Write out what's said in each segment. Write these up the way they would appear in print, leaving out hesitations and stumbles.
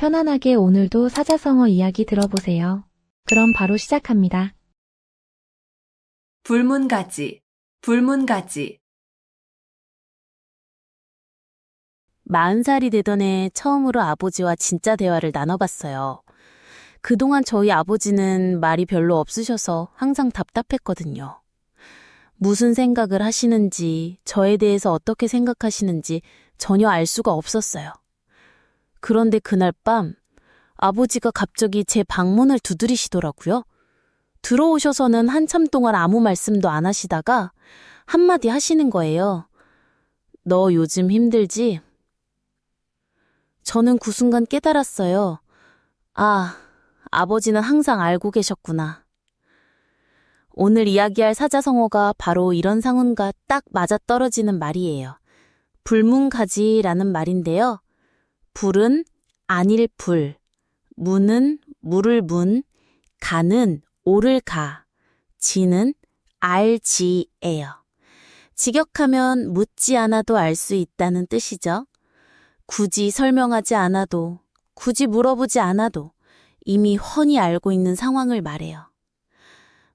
편안하게 오늘도 사자성어 이야기 들어보세요. 그럼 바로 시작합니다. 불문가지, 불문가지. 40살이 되던 해 처음으로 아버지와 진짜 대화를 나눠봤어요. 그동안 저희 아버지는 말이 별로 없으셔서 항상 답답했거든요. 무슨 생각을 하시는지, 저에 대해서 어떻게 생각하시는지 전혀 알 수가 없었어요. 그런데 그날 밤 아버지가 갑자기 제 방문을 두드리시더라고요. 들어오셔서는 한참 동안 아무 말씀도 안 하시다가 한마디 하시는 거예요. 너 요즘 힘들지? 저는 그 순간 깨달았어요. 아, 아버지는 항상 알고 계셨구나. 오늘 이야기할 사자성어가 바로 이런 상황과 딱 맞아떨어지는 말이에요. 불문가지라는 말인데요. 불은 아닐 불, 문은 물을 문, 가는 오를 가, 지는 알지예요. 직역하면 묻지 않아도 알 수 있다는 뜻이죠. 굳이 설명하지 않아도, 굳이 물어보지 않아도 이미 훤히 알고 있는 상황을 말해요.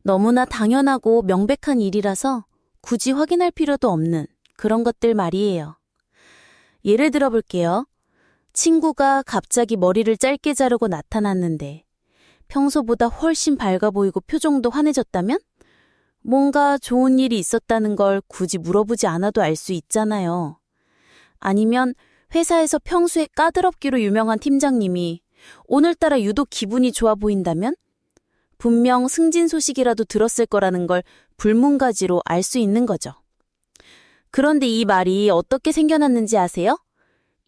너무나 당연하고 명백한 일이라서 굳이 확인할 필요도 없는 그런 것들 말이에요. 예를 들어 볼게요. 친구가 갑자기 머리를 짧게 자르고 나타났는데 평소보다 훨씬 밝아 보이고 표정도 환해졌다면? 뭔가 좋은 일이 있었다는 걸 굳이 물어보지 않아도 알 수 있잖아요. 아니면 회사에서 평소에 까다롭기로 유명한 팀장님이 오늘따라 유독 기분이 좋아 보인다면? 분명 승진 소식이라도 들었을 거라는 걸 불문가지로 알 수 있는 거죠. 그런데 이 말이 어떻게 생겨났는지 아세요?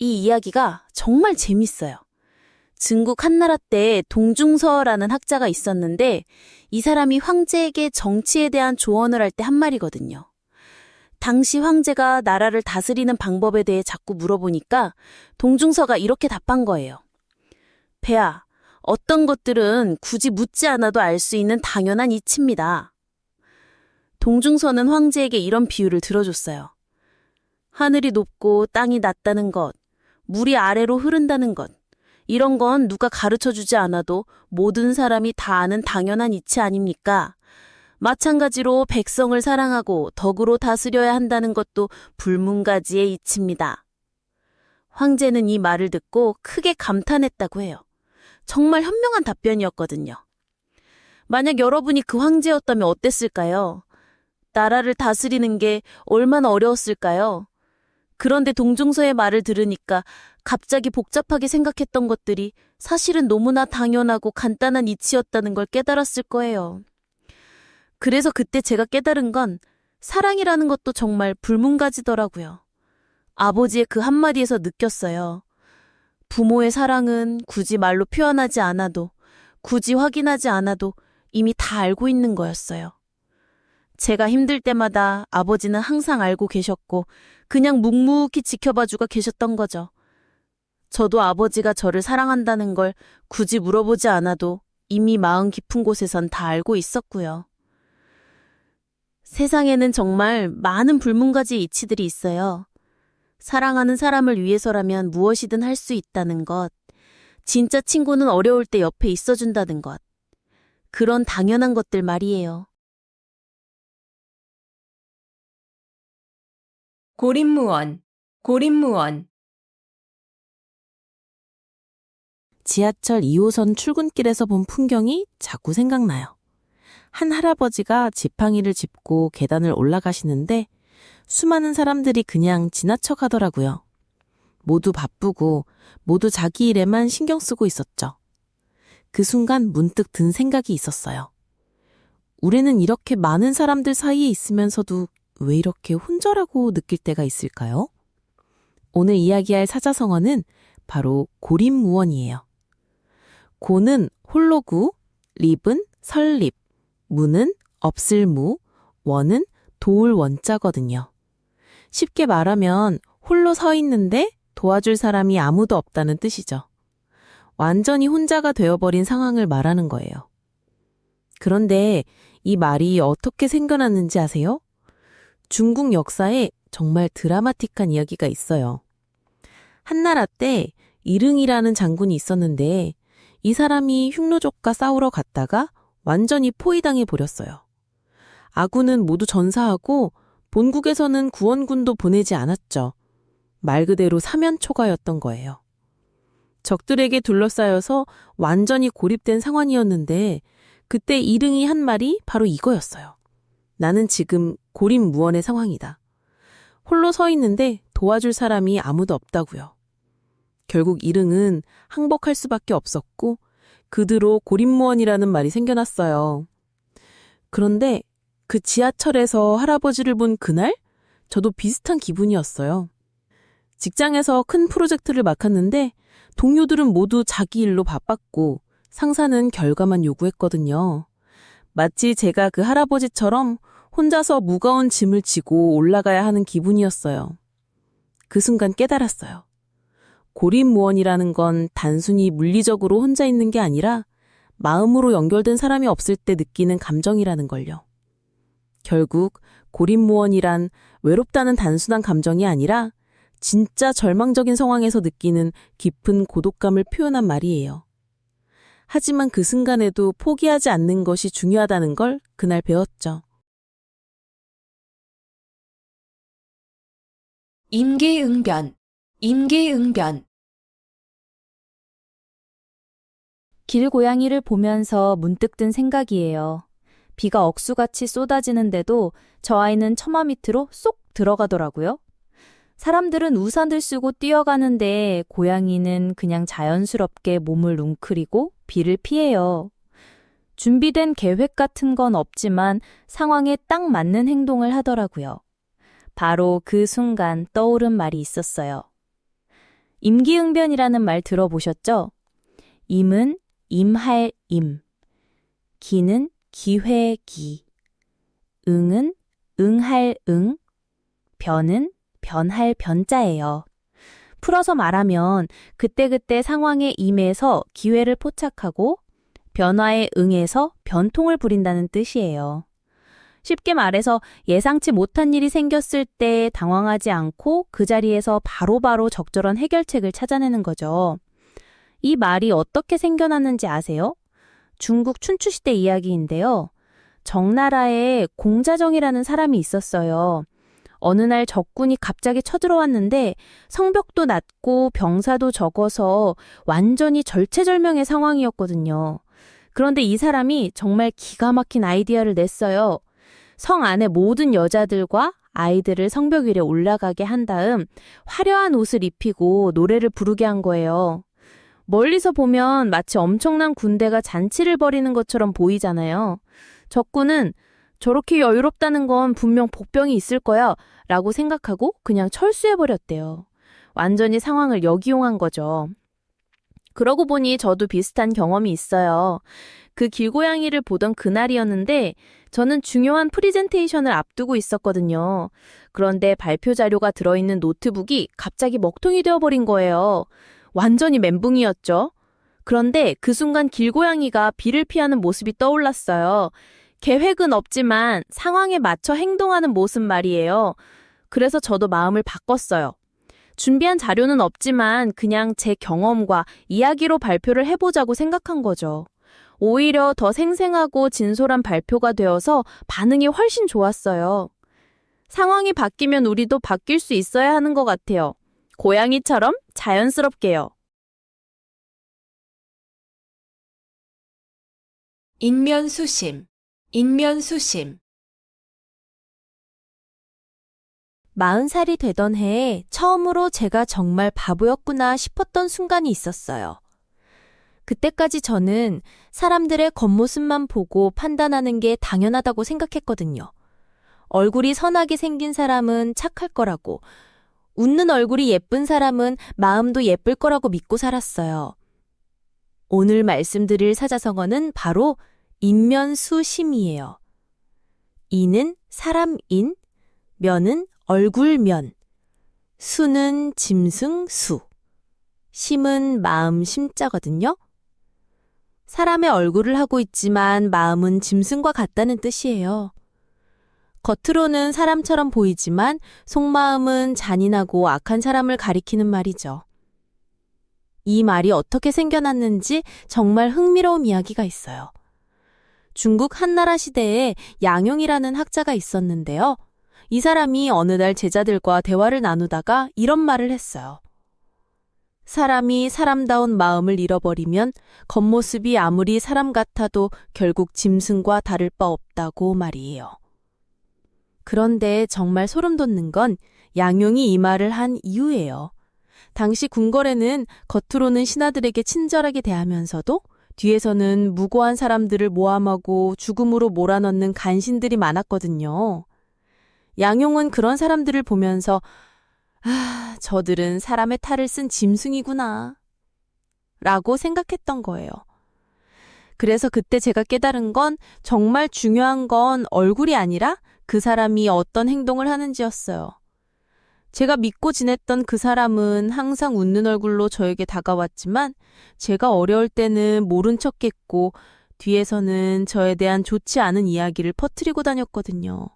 이 이야기가 정말 재밌어요. 중국 한나라 때 동중서라는 학자가 있었는데 이 사람이 황제에게 정치에 대한 조언을 할 때 한 말이거든요. 당시 황제가 나라를 다스리는 방법에 대해 자꾸 물어보니까 동중서가 이렇게 답한 거예요. 폐하, 어떤 것들은 굳이 묻지 않아도 알 수 있는 당연한 이치입니다. 동중서는 황제에게 이런 비유를 들어줬어요. 하늘이 높고 땅이 낮다는 것, 물이 아래로 흐른다는 것, 이런 건 누가 가르쳐주지 않아도 모든 사람이 다 아는 당연한 이치 아닙니까? 마찬가지로 백성을 사랑하고 덕으로 다스려야 한다는 것도 불문가지의 이치입니다. 황제는 이 말을 듣고 크게 감탄했다고 해요. 정말 현명한 답변이었거든요. 만약 여러분이 그 황제였다면 어땠을까요? 나라를 다스리는 게 얼마나 어려웠을까요? 그런데 동중서의 말을 들으니까 갑자기 복잡하게 생각했던 것들이 사실은 너무나 당연하고 간단한 이치였다는 걸 깨달았을 거예요. 그래서 그때 제가 깨달은 건 사랑이라는 것도 정말 불문가지더라고요. 아버지의 그 한마디에서 느꼈어요. 부모의 사랑은 굳이 말로 표현하지 않아도, 굳이 확인하지 않아도 이미 다 알고 있는 거였어요. 제가 힘들 때마다 아버지는 항상 알고 계셨고 그냥 묵묵히 지켜봐주고 계셨던 거죠. 저도 아버지가 저를 사랑한다는 걸 굳이 물어보지 않아도 이미 마음 깊은 곳에선 다 알고 있었고요. 세상에는 정말 많은 불문가지 이치들이 있어요. 사랑하는 사람을 위해서라면 무엇이든 할 수 있다는 것, 진짜 친구는 어려울 때 옆에 있어준다는 것, 그런 당연한 것들 말이에요. 고립무원, 고립무원. 지하철 2호선 출근길에서 본 풍경이 자꾸 생각나요. 한 할아버지가 지팡이를 짚고 계단을 올라가시는데 수많은 사람들이 그냥 지나쳐 가더라고요. 모두 바쁘고 모두 자기 일에만 신경 쓰고 있었죠. 그 순간 문득 든 생각이 있었어요. 우리는 이렇게 많은 사람들 사이에 있으면서도 왜 이렇게 혼자라고 느낄 때가 있을까요? 오늘 이야기할 사자성어는 바로 고립무원이에요. 고는 홀로구, 립은 설립, 무는 없을 무, 원은 도울 원자거든요. 쉽게 말하면 홀로 서 있는데 도와줄 사람이 아무도 없다는 뜻이죠. 완전히 혼자가 되어버린 상황을 말하는 거예요. 그런데 이 말이 어떻게 생겨났는지 아세요? 중국 역사에 정말 드라마틱한 이야기가 있어요. 한나라 때 이릉이라는 장군이 있었는데 이 사람이 흉노족과 싸우러 갔다가 완전히 포위당해 버렸어요. 아군은 모두 전사하고 본국에서는 구원군도 보내지 않았죠. 말 그대로 사면초가였던 거예요. 적들에게 둘러싸여서 완전히 고립된 상황이었는데 그때 이릉이 한 말이 바로 이거였어요. 나는 지금 고립무원의 상황이다. 홀로 서 있는데 도와줄 사람이 아무도 없다고요. 결국 이릉은 항복할 수밖에 없었고 그 뒤로 고립무원이라는 말이 생겨났어요. 그런데 그 지하철에서 할아버지를 본 그날 저도 비슷한 기분이었어요. 직장에서 큰 프로젝트를 맡았는데 동료들은 모두 자기 일로 바빴고 상사는 결과만 요구했거든요. 마치 제가 그 할아버지처럼 혼자서 무거운 짐을 지고 올라가야 하는 기분이었어요. 그 순간 깨달았어요. 고립무원이라는 건 단순히 물리적으로 혼자 있는 게 아니라 마음으로 연결된 사람이 없을 때 느끼는 감정이라는 걸요. 결국 고립무원이란 외롭다는 단순한 감정이 아니라 진짜 절망적인 상황에서 느끼는 깊은 고독감을 표현한 말이에요. 하지만 그 순간에도 포기하지 않는 것이 중요하다는 걸 그날 배웠죠. 임기응변, 임기응변. 길고양이를 보면서 문득 든 생각이에요. 비가 억수같이 쏟아지는데도 저 아이는 처마 밑으로 쏙 들어가더라고요. 사람들은 우산을 쓰고 뛰어가는데 고양이는 그냥 자연스럽게 몸을 웅크리고 비를 피해요. 준비된 계획 같은 건 없지만 상황에 딱 맞는 행동을 하더라고요. 바로 그 순간 떠오른 말이 있었어요. 임기응변이라는 말 들어보셨죠? 임은 임할 임, 기는 기회 기, 응은 응할 응, 변은 변할 변자예요. 풀어서 말하면 그때그때 상황에 임해서 기회를 포착하고 변화에 응해서 변통을 부린다는 뜻이에요. 쉽게 말해서 예상치 못한 일이 생겼을 때 당황하지 않고 그 자리에서 바로바로 적절한 해결책을 찾아내는 거죠. 이 말이 어떻게 생겨났는지 아세요? 중국 춘추시대 이야기인데요. 정나라에 공자정이라는 사람이 있었어요. 어느 날 적군이 갑자기 쳐들어왔는데 성벽도 낮고 병사도 적어서 완전히 절체절명의 상황이었거든요. 그런데 이 사람이 정말 기가 막힌 아이디어를 냈어요. 성 안의 모든 여자들과 아이들을 성벽 위에 올라가게 한 다음 화려한 옷을 입히고 노래를 부르게 한 거예요. 멀리서 보면 마치 엄청난 군대가 잔치를 벌이는 것처럼 보이잖아요. 적군은 저렇게 여유롭다는 건 분명 복병이 있을 거야 라고 생각하고 그냥 철수해버렸대요. 완전히 상황을 역이용한 거죠. 그러고 보니 저도 비슷한 경험이 있어요. 그 길고양이를 보던 그날이었는데 저는 중요한 프리젠테이션을 앞두고 있었거든요. 그런데 발표 자료가 들어있는 노트북이 갑자기 먹통이 되어버린 거예요. 완전히 멘붕이었죠. 그런데 그 순간 길고양이가 비를 피하는 모습이 떠올랐어요. 계획은 없지만 상황에 맞춰 행동하는 모습 말이에요. 그래서 저도 마음을 바꿨어요. 준비한 자료는 없지만 그냥 제 경험과 이야기로 발표를 해보자고 생각한 거죠. 오히려 더 생생하고 진솔한 발표가 되어서 반응이 훨씬 좋았어요. 상황이 바뀌면 우리도 바뀔 수 있어야 하는 것 같아요. 고양이처럼 자연스럽게요. 인면수심, 인면수심. 40살이 되던 해에 처음으로 제가 정말 바보였구나 싶었던 순간이 있었어요. 그때까지 저는 사람들의 겉모습만 보고 판단하는 게 당연하다고 생각했거든요. 얼굴이 선하게 생긴 사람은 착할 거라고, 웃는 얼굴이 예쁜 사람은 마음도 예쁠 거라고 믿고 살았어요. 오늘 말씀드릴 사자성어는 바로 인면수심이에요. 인은 사람인, 면은 얼굴면, 수는 짐승 수, 심은 마음 심자거든요. 사람의 얼굴을 하고 있지만 마음은 짐승과 같다는 뜻이에요. 겉으로는 사람처럼 보이지만 속마음은 잔인하고 악한 사람을 가리키는 말이죠. 이 말이 어떻게 생겨났는지 정말 흥미로운 이야기가 있어요. 중국 한나라 시대에 양용이라는 학자가 있었는데요. 이 사람이 어느 날 제자들과 대화를 나누다가 이런 말을 했어요. 사람이 사람다운 마음을 잃어버리면 겉모습이 아무리 사람 같아도 결국 짐승과 다를 바 없다고 말이에요. 그런데 정말 소름 돋는 건 양용이 이 말을 한 이유예요. 당시 궁궐에는 겉으로는 신하들에게 친절하게 대하면서도 뒤에서는 무고한 사람들을 모함하고 죽음으로 몰아넣는 간신들이 많았거든요. 양용은 그런 사람들을 보면서 저들은 사람의 탈을 쓴 짐승이구나 라고 생각했던 거예요. 그래서 그때 제가 깨달은 건 정말 중요한 건 얼굴이 아니라 그 사람이 어떤 행동을 하는지였어요. 제가 믿고 지냈던 그 사람은 항상 웃는 얼굴로 저에게 다가왔지만 제가 어려울 때는 모른 척했고 뒤에서는 저에 대한 좋지 않은 이야기를 퍼뜨리고 다녔거든요.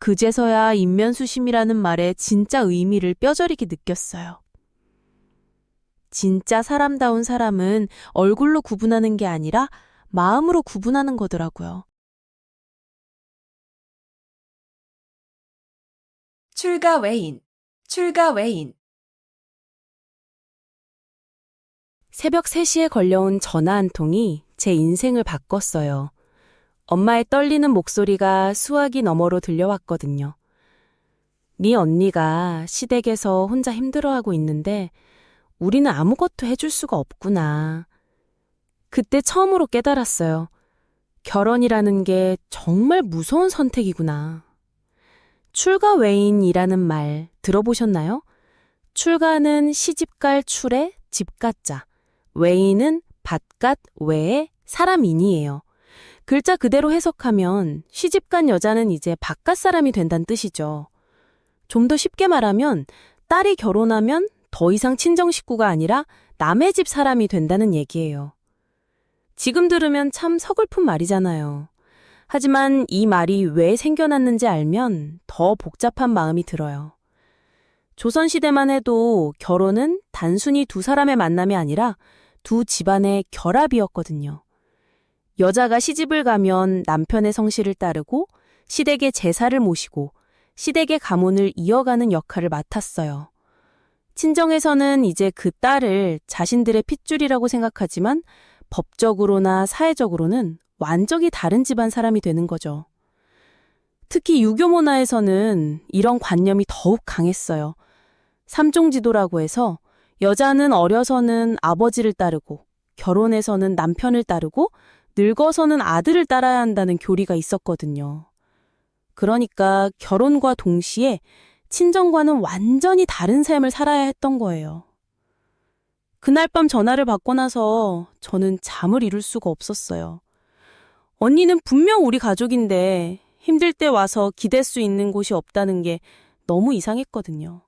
그제서야 인면수심이라는 말의 진짜 의미를 뼈저리게 느꼈어요. 진짜 사람다운 사람은 얼굴로 구분하는 게 아니라 마음으로 구분하는 거더라고요. 출가 외인, 출가 외인. 새벽 3시에 걸려온 전화 한 통이 제 인생을 바꿨어요. 엄마의 떨리는 목소리가 수화기 너머로 들려왔거든요. 네 언니가 시댁에서 혼자 힘들어하고 있는데 우리는 아무것도 해줄 수가 없구나. 그때 처음으로 깨달았어요. 결혼이라는 게 정말 무서운 선택이구나. 출가 외인이라는 말 들어보셨나요? 출가는 시집갈 출에 집가자, 외인은 밭갓 외의 사람인이에요. 글자 그대로 해석하면 시집간 여자는 이제 바깥 사람이 된다는 뜻이죠. 좀 더 쉽게 말하면 딸이 결혼하면 더 이상 친정 식구가 아니라 남의 집 사람이 된다는 얘기예요. 지금 들으면 참 서글픈 말이잖아요. 하지만 이 말이 왜 생겨났는지 알면 더 복잡한 마음이 들어요. 조선시대만 해도 결혼은 단순히 두 사람의 만남이 아니라 두 집안의 결합이었거든요. 여자가 시집을 가면 남편의 성실을 따르고 시댁의 제사를 모시고 시댁의 가문을 이어가는 역할을 맡았어요. 친정에서는 이제 그 딸을 자신들의 핏줄이라고 생각하지만 법적으로나 사회적으로는 완전히 다른 집안 사람이 되는 거죠. 특히 유교 문화에서는 이런 관념이 더욱 강했어요. 삼종지도라고 해서 여자는 어려서는 아버지를 따르고 결혼해서는 남편을 따르고 늙어서는 아들을 따라야 한다는 교리가 있었거든요. 그러니까 결혼과 동시에 친정과는 완전히 다른 삶을 살아야 했던 거예요. 그날 밤 전화를 받고 나서 저는 잠을 이룰 수가 없었어요. 언니는 분명 우리 가족인데 힘들 때 와서 기댈 수 있는 곳이 없다는 게 너무 이상했거든요.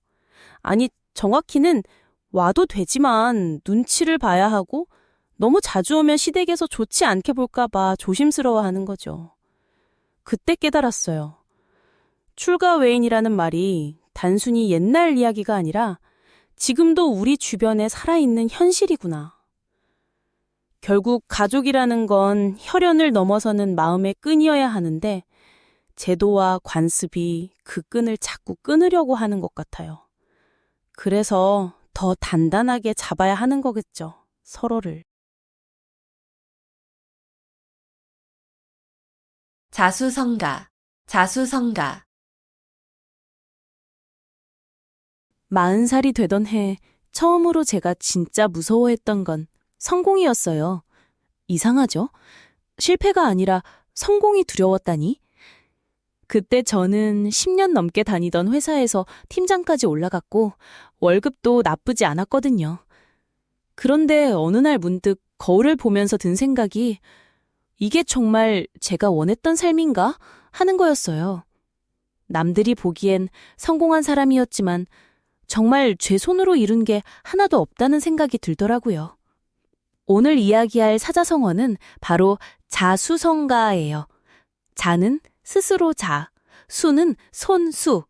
아니, 정확히는 와도 되지만 눈치를 봐야 하고 너무 자주 오면 시댁에서 좋지 않게 볼까 봐 조심스러워하는 거죠. 그때 깨달았어요. 출가 외인이라는 말이 단순히 옛날 이야기가 아니라 지금도 우리 주변에 살아있는 현실이구나. 결국 가족이라는 건 혈연을 넘어서는 마음의 끈이어야 하는데 제도와 관습이 그 끈을 자꾸 끊으려고 하는 것 같아요. 그래서 더 단단하게 잡아야 하는 거겠죠, 서로를. 자수성가, 자수성가. 40살이 되던 해 처음으로 제가 진짜 무서워했던 건 성공이었어요. 이상하죠? 실패가 아니라 성공이 두려웠다니? 그때 저는 10년 넘게 다니던 회사에서 팀장까지 올라갔고 월급도 나쁘지 않았거든요. 그런데 어느 날 문득 거울을 보면서 든 생각이 이게 정말 제가 원했던 삶인가 하는 거였어요. 남들이 보기엔 성공한 사람이었지만 정말 제 손으로 이룬 게 하나도 없다는 생각이 들더라고요. 오늘 이야기할 사자성어는 바로 자수성가예요. 자는 스스로 자, 수는 손수,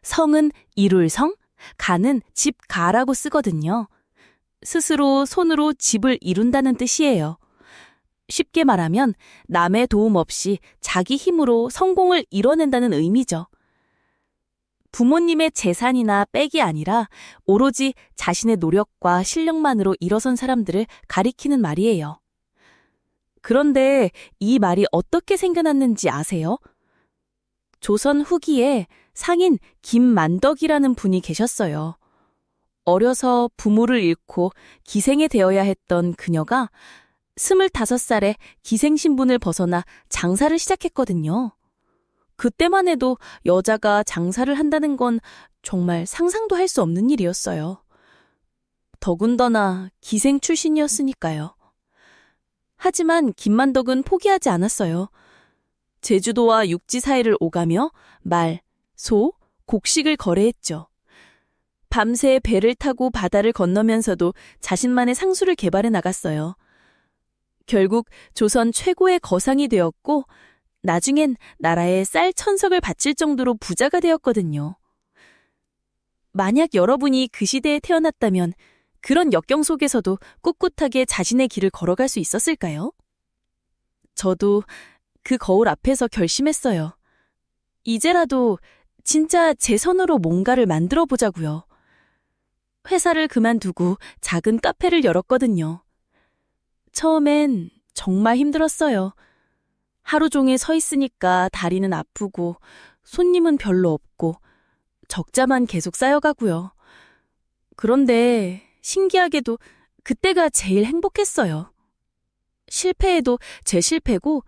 성은 이룰 성, 가는 집 가라고 쓰거든요. 스스로 손으로 집을 이룬다는 뜻이에요. 쉽게 말하면 남의 도움 없이 자기 힘으로 성공을 이뤄낸다는 의미죠. 부모님의 재산이나 빽이 아니라 오로지 자신의 노력과 실력만으로 일어선 사람들을 가리키는 말이에요. 그런데 이 말이 어떻게 생겨났는지 아세요? 조선 후기에 상인 김만덕이라는 분이 계셨어요. 어려서 부모를 잃고 기생이 되어야 했던 그녀가 25살에 기생신분을 벗어나 장사를 시작했거든요. 그때만 해도 여자가 장사를 한다는 건 정말 상상도 할 수 없는 일이었어요. 더군다나 기생 출신이었으니까요. 하지만 김만덕은 포기하지 않았어요. 제주도와 육지 사이를 오가며 말, 소, 곡식을 거래했죠. 밤새 배를 타고 바다를 건너면서도 자신만의 상수를 개발해 나갔어요. 결국 조선 최고의 거상이 되었고 나중엔 나라에 쌀 1000석을 바칠 정도로 부자가 되었거든요. 만약 여러분이 그 시대에 태어났다면 그런 역경 속에서도 꿋꿋하게 자신의 길을 걸어갈 수 있었을까요? 저도 그 거울 앞에서 결심했어요. 이제라도 진짜 제 손으로 뭔가를 만들어 보자고요. 회사를 그만두고 작은 카페를 열었거든요. 처음엔 정말 힘들었어요. 하루 종일 서 있으니까 다리는 아프고 손님은 별로 없고 적자만 계속 쌓여가고요. 그런데 신기하게도 그때가 제일 행복했어요. 실패해도 제 실패고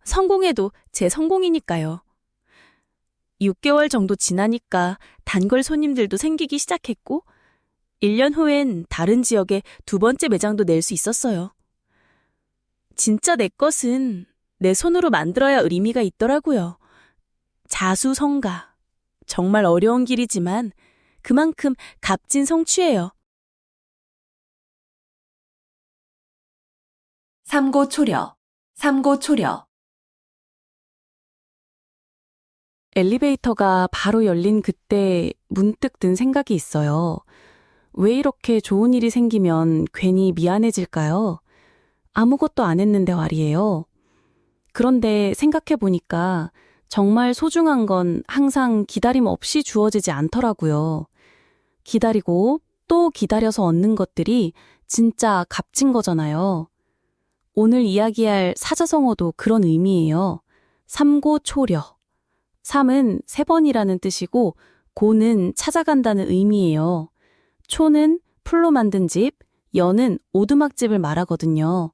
성공해도 제 성공이니까요. 6개월 정도 지나니까 단골 손님들도 생기기 시작했고 1년 후엔 다른 지역에 2번째 매장도 낼 수 있었어요. 진짜 내 것은 내 손으로 만들어야 의미가 있더라고요. 자수성가. 정말 어려운 길이지만 그만큼 값진 성취예요. 삼고초려, 삼고초려. 엘리베이터가 바로 열린 그때 문득 든 생각이 있어요. 왜 이렇게 좋은 일이 생기면 괜히 미안해질까요? 아무것도 안 했는데 말이에요. 그런데 생각해보니까 정말 소중한 건 항상 기다림 없이 주어지지 않더라고요. 기다리고 또 기다려서 얻는 것들이 진짜 값진 거잖아요. 오늘 이야기할 사자성어도 그런 의미예요. 삼고초려. 삼은 3번이라는 뜻이고 고는 찾아간다는 의미예요. 초는 풀로 만든 집, 여는 오두막집을 말하거든요.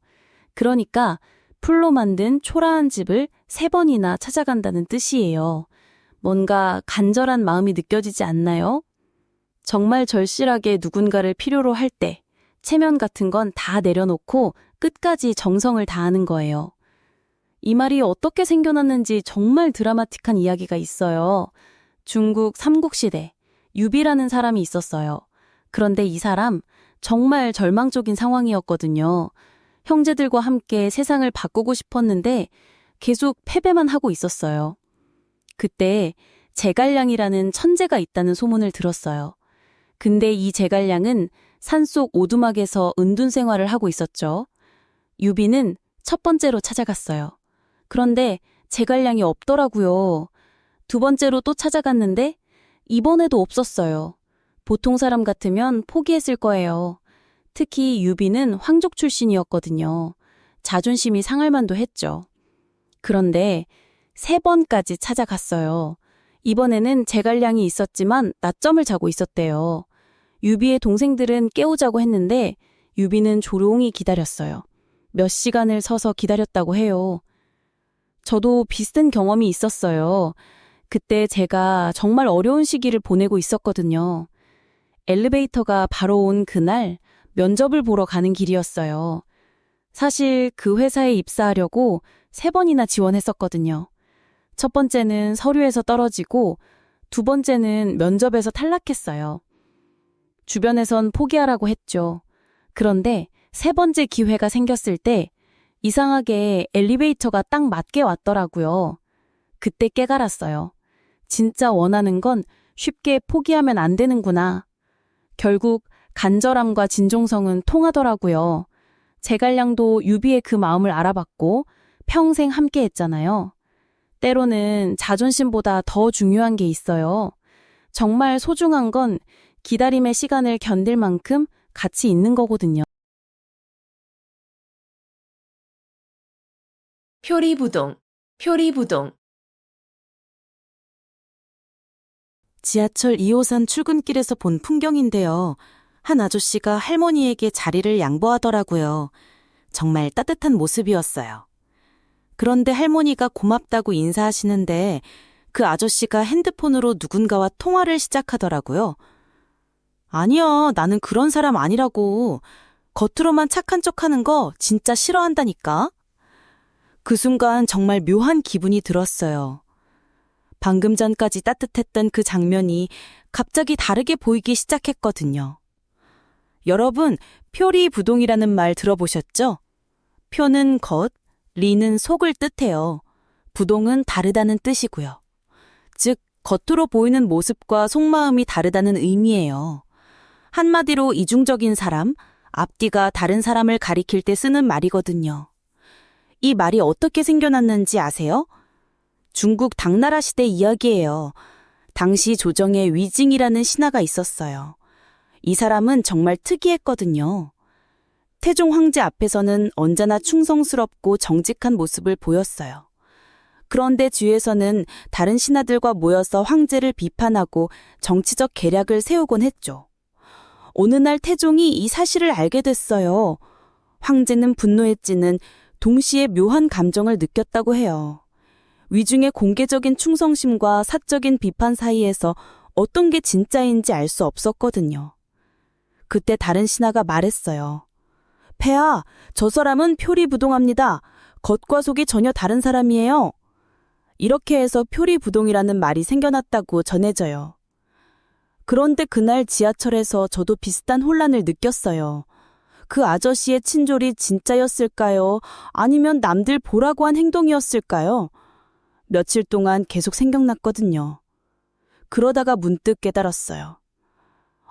그러니까 풀로 만든 초라한 집을 3번이나 찾아간다는 뜻이에요. 뭔가 간절한 마음이 느껴지지 않나요? 정말 절실하게 누군가를 필요로 할 때 체면 같은 건 다 내려놓고 끝까지 정성을 다하는 거예요. 이 말이 어떻게 생겨났는지 정말 드라마틱한 이야기가 있어요. 중국 삼국시대 유비라는 사람이 있었어요. 그런데 이 사람 정말 절망적인 상황이었거든요. 형제들과 함께 세상을 바꾸고 싶었는데 계속 패배만 하고 있었어요. 그때 제갈량이라는 천재가 있다는 소문을 들었어요. 근데 이 제갈량은 산속 오두막에서 은둔 생활을 하고 있었죠. 유비는 첫 번째로 찾아갔어요. 그런데 제갈량이 없더라고요. 2번째로 또 찾아갔는데 이번에도 없었어요. 보통 사람 같으면 포기했을 거예요. 특히 유비는 황족 출신이었거든요. 자존심이 상할 만도 했죠. 그런데 3번까지 찾아갔어요. 이번에는 제갈량이 있었지만 낮잠을 자고 있었대요. 유비의 동생들은 깨우자고 했는데 유비는 조용히 기다렸어요. 몇 시간을 서서 기다렸다고 해요. 저도 비슷한 경험이 있었어요. 그때 제가 정말 어려운 시기를 보내고 있었거든요. 엘리베이터가 바로 온 그날 면접을 보러 가는 길이었어요. 사실 그 회사에 입사하려고 3번이나 지원했었거든요. 첫 번째는 서류에서 떨어지고 2번째는 면접에서 탈락했어요. 주변에선 포기하라고 했죠. 그런데 3번째 기회가 생겼을 때 이상하게 엘리베이터가 딱 맞게 왔더라고요. 그때 깨달았어요. 진짜 원하는 건 쉽게 포기하면 안 되는구나. 결국 간절함과 진종성은 통하더라고요. 제갈량도 유비의 그 마음을 알아봤고 평생 함께 했잖아요. 때로는 자존심보다 더 중요한 게 있어요. 정말 소중한 건 기다림의 시간을 견딜 만큼 가치 있는 거거든요. 표리부동, 표리부동. 지하철 2호선 출근길에서 본 풍경인데요. 한 아저씨가 할머니에게 자리를 양보하더라고요. 정말 따뜻한 모습이었어요. 그런데 할머니가 고맙다고 인사하시는데 그 아저씨가 핸드폰으로 누군가와 통화를 시작하더라고요. 아니야, 나는 그런 사람 아니라고. 겉으로만 착한 척하는 거 진짜 싫어한다니까. 그 순간 정말 묘한 기분이 들었어요. 방금 전까지 따뜻했던 그 장면이 갑자기 다르게 보이기 시작했거든요. 여러분, 표리부동이라는 말 들어보셨죠? 표는 겉, 리는 속을 뜻해요. 부동은 다르다는 뜻이고요. 즉, 겉으로 보이는 모습과 속마음이 다르다는 의미예요. 한마디로 이중적인 사람, 앞뒤가 다른 사람을 가리킬 때 쓰는 말이거든요. 이 말이 어떻게 생겨났는지 아세요? 중국 당나라 시대 이야기예요. 당시 조정에 위징이라는 신하가 있었어요. 이 사람은 정말 특이했거든요. 태종 황제 앞에서는 언제나 충성스럽고 정직한 모습을 보였어요. 그런데 뒤에서는 다른 신하들과 모여서 황제를 비판하고 정치적 계략을 세우곤 했죠. 어느 날 태종이 이 사실을 알게 됐어요. 황제는 분노했지는 동시에 묘한 감정을 느꼈다고 해요. 위중의 공개적인 충성심과 사적인 비판 사이에서 어떤 게 진짜인지 알 수 없었거든요. 그때 다른 신하가 말했어요. 폐하, 저 사람은 표리부동합니다. 겉과 속이 전혀 다른 사람이에요. 이렇게 해서 표리부동이라는 말이 생겨났다고 전해져요. 그런데 그날 지하철에서 저도 비슷한 혼란을 느꼈어요. 그 아저씨의 친절이 진짜였을까요? 아니면 남들 보라고 한 행동이었을까요? 며칠 동안 계속 생각났거든요. 그러다가 문득 깨달았어요.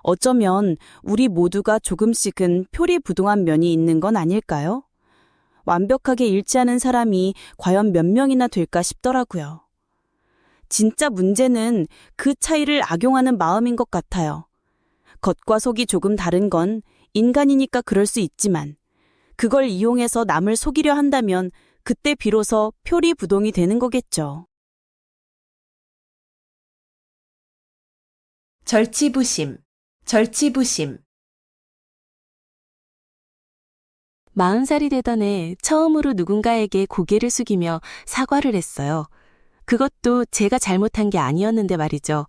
어쩌면 우리 모두가 조금씩은 표리부동한 면이 있는 건 아닐까요? 완벽하게 일치하는 사람이 과연 몇 명이나 될까 싶더라고요. 진짜 문제는 그 차이를 악용하는 마음인 것 같아요. 겉과 속이 조금 다른 건 인간이니까 그럴 수 있지만 그걸 이용해서 남을 속이려 한다면 그때 비로소 표리부동이 되는 거겠죠. 절치부심, 절치부심. 40살이 되던 해 처음으로 누군가에게 고개를 숙이며 사과를 했어요. 그것도 제가 잘못한 게 아니었는데 말이죠.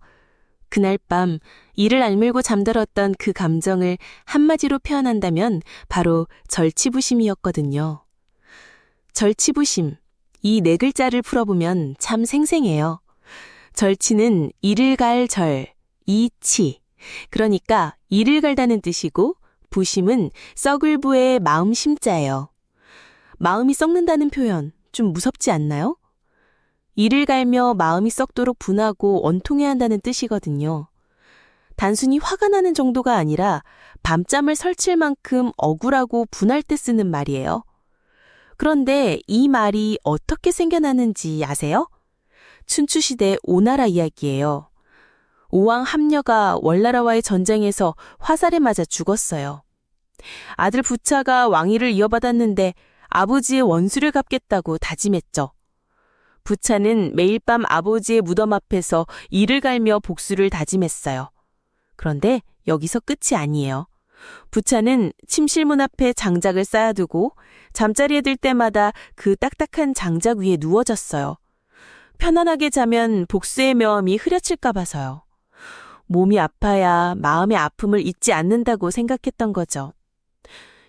그날 밤 이를 악물고 잠들었던 그 감정을 한마디로 표현한다면 바로 절치부심이었거든요. 절치부심, 이 네 글자를 풀어보면 참 생생해요. 절치는 이를 갈 절, 이치. 그러니까 이를 갈다는 뜻이고 부심은 썩을 부의 마음 심자예요. 마음이 썩는다는 표현 좀 무섭지 않나요? 이를 갈며 마음이 썩도록 분하고 원통해야 한다는 뜻이거든요. 단순히 화가 나는 정도가 아니라 밤잠을 설칠 만큼 억울하고 분할 때 쓰는 말이에요. 그런데 이 말이 어떻게 생겨나는지 아세요? 춘추시대 오나라 이야기예요. 오왕 함녀가 월나라와의 전쟁에서 화살에 맞아 죽었어요. 아들 부차가 왕위를 이어받았는데 아버지의 원수를 갚겠다고 다짐했죠. 부차는 매일 밤 아버지의 무덤 앞에서 이를 갈며 복수를 다짐했어요. 그런데 여기서 끝이 아니에요. 부차는 침실문 앞에 장작을 쌓아두고 잠자리에 들 때마다 그 딱딱한 장작 위에 누워졌어요. 편안하게 자면 복수의 명함이 흐려칠까 봐서요. 몸이 아파야 마음의 아픔을 잊지 않는다고 생각했던 거죠.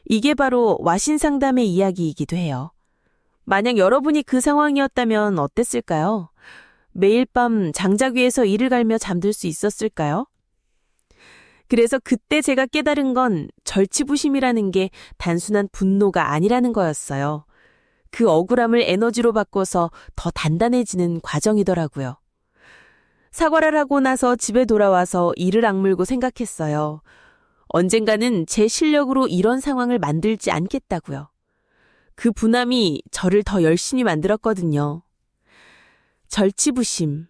이게 바로 와신상담의 이야기이기도 해요. 만약 여러분이 그 상황이었다면 어땠을까요? 매일 밤 장작 위에서 이를 갈며 잠들 수 있었을까요? 그래서 그때 제가 깨달은 건 절치부심이라는 게 단순한 분노가 아니라는 거였어요. 그 억울함을 에너지로 바꿔서 더 단단해지는 과정이더라고요. 사과를 하고 나서 집에 돌아와서 이를 악물고 생각했어요. 언젠가는 제 실력으로 이런 상황을 만들지 않겠다고요. 그 분함이 저를 더 열심히 만들었거든요. 절치부심.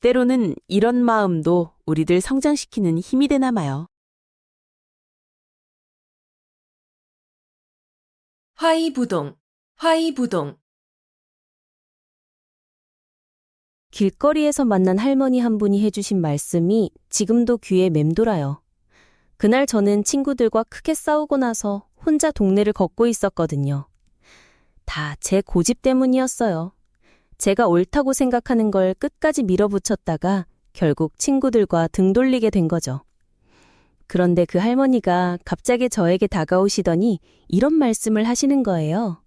때로는 이런 마음도 우리들 성장시키는 힘이 되나 봐요. 화이부동, 화이부동. 길거리에서 만난 할머니 한 분이 해주신 말씀이 지금도 귀에 맴돌아요. 그날 저는 친구들과 크게 싸우고 나서 혼자 동네를 걷고 있었거든요. 다 제 고집 때문이었어요. 제가 옳다고 생각하는 걸 끝까지 밀어붙였다가 결국 친구들과 등 돌리게 된 거죠. 그런데 그 할머니가 갑자기 저에게 다가오시더니 이런 말씀을 하시는 거예요.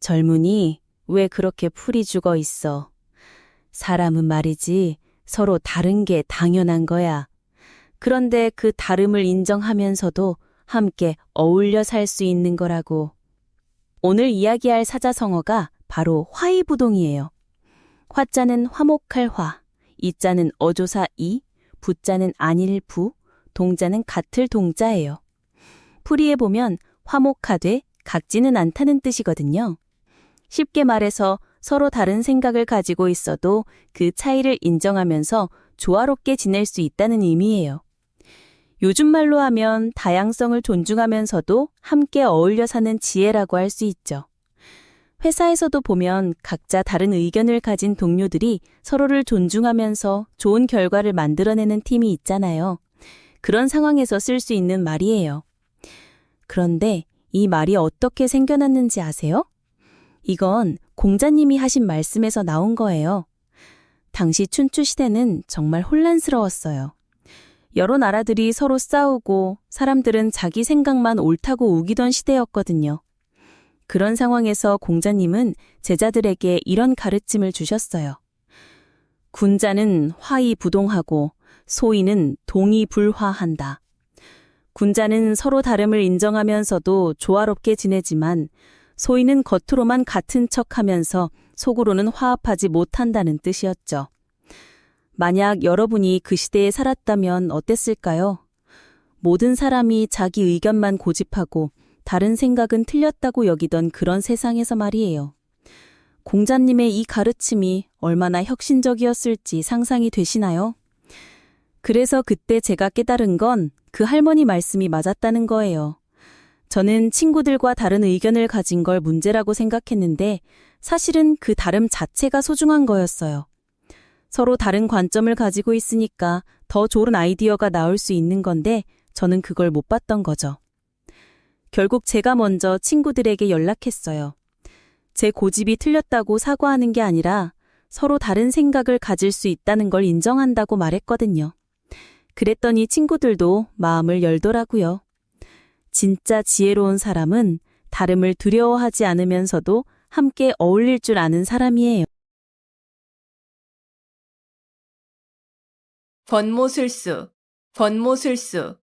젊은이, 왜 그렇게 풀이 죽어 있어? 사람은 말이지 서로 다른 게 당연한 거야. 그런데 그 다름을 인정하면서도 함께 어울려 살 수 있는 거라고. 오늘 이야기할 사자성어가 바로 화이부동이에요. 화자는 화목할 화, 이자는 어조사 이, 부자는 아닐 부, 동자는 같을 동자예요. 풀이에 보면 화목하되 각지는 않다는 뜻이거든요. 쉽게 말해서 서로 다른 생각을 가지고 있어도 그 차이를 인정하면서 조화롭게 지낼 수 있다는 의미예요. 요즘 말로 하면 다양성을 존중하면서도 함께 어울려 사는 지혜라고 할 수 있죠. 회사에서도 보면 각자 다른 의견을 가진 동료들이 서로를 존중하면서 좋은 결과를 만들어내는 팀이 있잖아요. 그런 상황에서 쓸 수 있는 말이에요. 그런데 이 말이 어떻게 생겨났는지 아세요? 이건 공자님이 하신 말씀에서 나온 거예요. 당시 춘추 시대는 정말 혼란스러웠어요. 여러 나라들이 서로 싸우고 사람들은 자기 생각만 옳다고 우기던 시대였거든요. 그런 상황에서 공자님은 제자들에게 이런 가르침을 주셨어요. 군자는 화이부동하고 소인은 동의불화한다. 군자는 서로 다름을 인정하면서도 조화롭게 지내지만 소인은 겉으로만 같은 척하면서 속으로는 화합하지 못한다는 뜻이었죠. 만약 여러분이 그 시대에 살았다면 어땠을까요? 모든 사람이 자기 의견만 고집하고 다른 생각은 틀렸다고 여기던 그런 세상에서 말이에요. 공자님의 이 가르침이 얼마나 혁신적이었을지 상상이 되시나요? 그래서 그때 제가 깨달은 건 그 할머니 말씀이 맞았다는 거예요. 저는 친구들과 다른 의견을 가진 걸 문제라고 생각했는데 사실은 그 다름 자체가 소중한 거였어요. 서로 다른 관점을 가지고 있으니까 더 좋은 아이디어가 나올 수 있는 건데 저는 그걸 못 봤던 거죠. 결국 제가 먼저 친구들에게 연락했어요. 제 고집이 틀렸다고 사과하는 게 아니라 서로 다른 생각을 가질 수 있다는 걸 인정한다고 말했거든요. 그랬더니 친구들도 마음을 열더라고요. 진짜 지혜로운 사람은 다름을 두려워하지 않으면서도 함께 어울릴 줄 아는 사람이에요. 권모술수, 권모술수.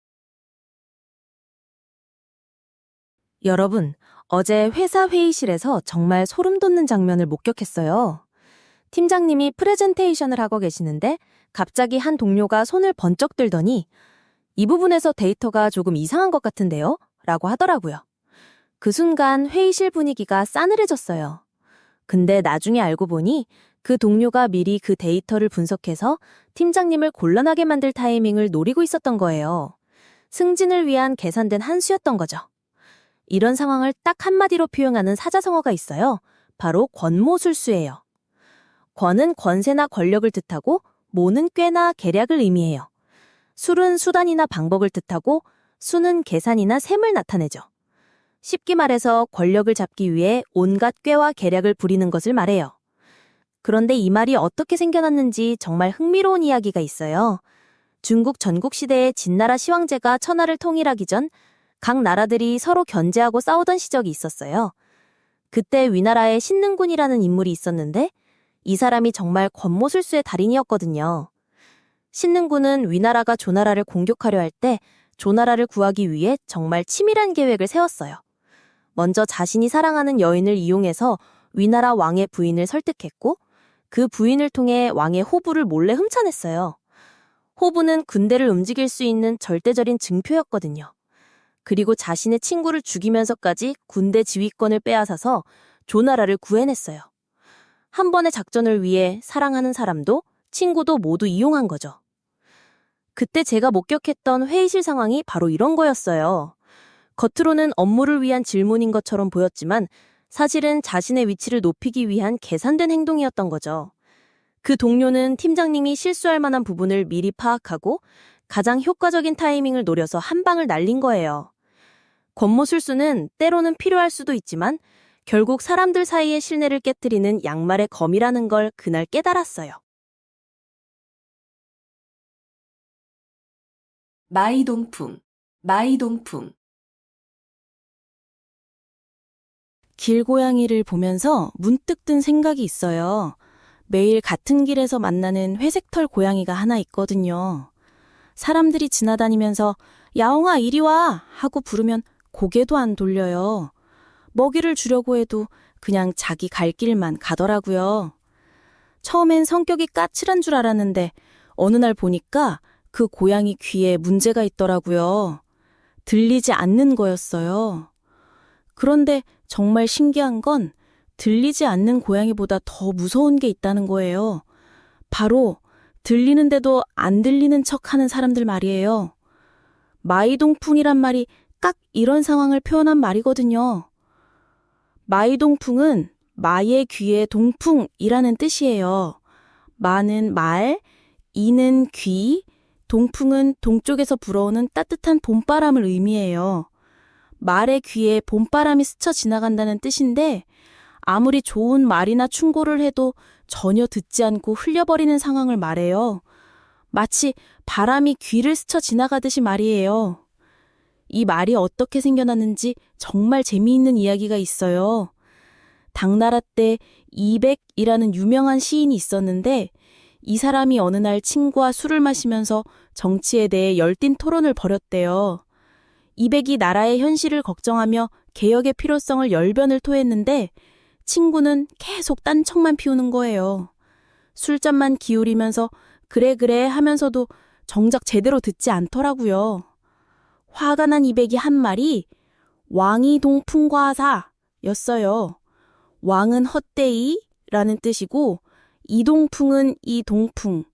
여러분, 어제 회사 회의실에서 정말 소름 돋는 장면을 목격했어요. 팀장님이 프레젠테이션을 하고 계시는데 갑자기 한 동료가 손을 번쩍 들더니 이 부분에서 데이터가 조금 이상한 것 같은데요? 라고 하더라고요. 그 순간 회의실 분위기가 싸늘해졌어요. 근데 나중에 알고 보니 그 동료가 미리 그 데이터를 분석해서 팀장님을 곤란하게 만들 타이밍을 노리고 있었던 거예요. 승진을 위한 계산된 한 수였던 거죠. 이런 상황을 딱 한마디로 표현하는 사자성어가 있어요. 바로 권모술수예요. 권은 권세나 권력을 뜻하고 모는 꾀나 계략을 의미해요. 술은 수단이나 방법을 뜻하고 수는 계산이나 셈을 나타내죠. 쉽게 말해서 권력을 잡기 위해 온갖 꾀와 계략을 부리는 것을 말해요. 그런데 이 말이 어떻게 생겨났는지 정말 흥미로운 이야기가 있어요. 중국 전국시대의 진나라 시황제가 천하를 통일하기 전 각 나라들이 서로 견제하고 싸우던 시절이 있었어요. 그때 위나라에 신능군이라는 인물이 있었는데 이 사람이 정말 권모술수의 달인이었거든요. 신능군은 위나라가 조나라를 공격하려 할 때 조나라를 구하기 위해 정말 치밀한 계획을 세웠어요. 먼저 자신이 사랑하는 여인을 이용해서 위나라 왕의 부인을 설득했고 그 부인을 통해 왕의 호부를 몰래 훔쳐냈어요. 호부는 군대를 움직일 수 있는 절대적인 증표였거든요. 그리고 자신의 친구를 죽이면서까지 군대 지휘권을 빼앗아서 조나라를 구해냈어요. 한 번의 작전을 위해 사랑하는 사람도 친구도 모두 이용한 거죠. 그때 제가 목격했던 회의실 상황이 바로 이런 거였어요. 겉으로는 업무를 위한 질문인 것처럼 보였지만 사실은 자신의 위치를 높이기 위한 계산된 행동이었던 거죠. 그 동료는 팀장님이 실수할 만한 부분을 미리 파악하고 가장 효과적인 타이밍을 노려서 한 방을 날린 거예요. 권모술수는 때로는 필요할 수도 있지만 결국 사람들 사이의 신뢰를 깨뜨리는 양말의 검이라는 걸 그날 깨달았어요. 마이동풍, 마이동풍. 길고양이를 보면서 문득 든 생각이 있어요. 매일 같은 길에서 만나는 회색털 고양이가 하나 있거든요. 사람들이 지나다니면서 야옹아 이리 와 하고 부르면 고개도 안 돌려요. 먹이를 주려고 해도 그냥 자기 갈 길만 가더라고요. 처음엔 성격이 까칠한 줄 알았는데 어느 날 보니까 그 고양이 귀에 문제가 있더라고요. 들리지 않는 거였어요. 그런데 정말 신기한 건 들리지 않는 고양이보다 더 무서운 게 있다는 거예요. 바로 들리는데도 안 들리는 척하는 사람들 말이에요. 마이동풍이란 말이 딱 이런 상황을 표현한 말이거든요. 마이동풍은 마의 귀에 동풍이라는 뜻이에요. 마는 말, 이는 귀, 동풍은 동쪽에서 불어오는 따뜻한 봄바람을 의미해요. 말의 귀에 봄바람이 스쳐 지나간다는 뜻인데 아무리 좋은 말이나 충고를 해도 전혀 듣지 않고 흘려버리는 상황을 말해요. 마치 바람이 귀를 스쳐 지나가듯이 말이에요. 이 말이 어떻게 생겨났는지 정말 재미있는 이야기가 있어요. 당나라 때 이백이라는 유명한 시인이 있었는데 이 사람이 어느 날 친구와 술을 마시면서 정치에 대해 열띤 토론을 벌였대요. 이백이 나라의 현실을 걱정하며 개혁의 필요성을 열변을 토했는데 친구는 계속 딴청만 피우는 거예요. 술잔만 기울이면서 그래 하면서도 정작 제대로 듣지 않더라고요. 화가 난 이백이 한 말이 왕이 동풍과사였어요. 왕은 헛되이라는 뜻이고 이동풍은 이동풍,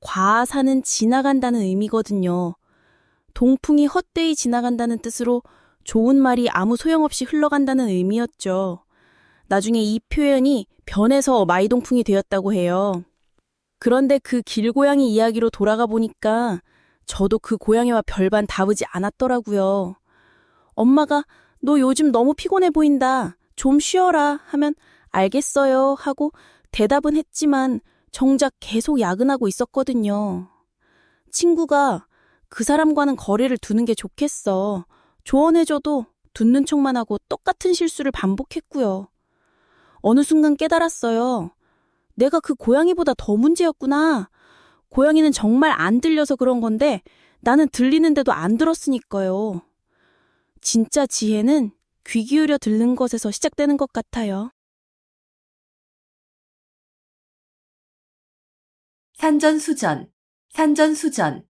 과사는 지나간다는 의미거든요. 동풍이 헛되이 지나간다는 뜻으로 좋은 말이 아무 소용없이 흘러간다는 의미였죠. 나중에 이 표현이 변해서 마이동풍이 되었다고 해요. 그런데 그 길고양이 이야기로 돌아가 보니까 저도 그 고양이와 별반 다르지 않았더라고요. 엄마가 너 요즘 너무 피곤해 보인다. 좀 쉬어라 하면 알겠어요 하고 대답은 했지만 정작 계속 야근하고 있었거든요. 친구가 그 사람과는 거리를 두는 게 좋겠어. 조언해줘도 듣는 척만 하고 똑같은 실수를 반복했고요. 어느 순간 깨달았어요. 내가 그 고양이보다 더 문제였구나. 고양이는 정말 안 들려서 그런 건데 나는 들리는데도 안 들었으니까요. 진짜 지혜는 귀 기울여 듣는 것에서 시작되는 것 같아요. 산전수전, 산전수전.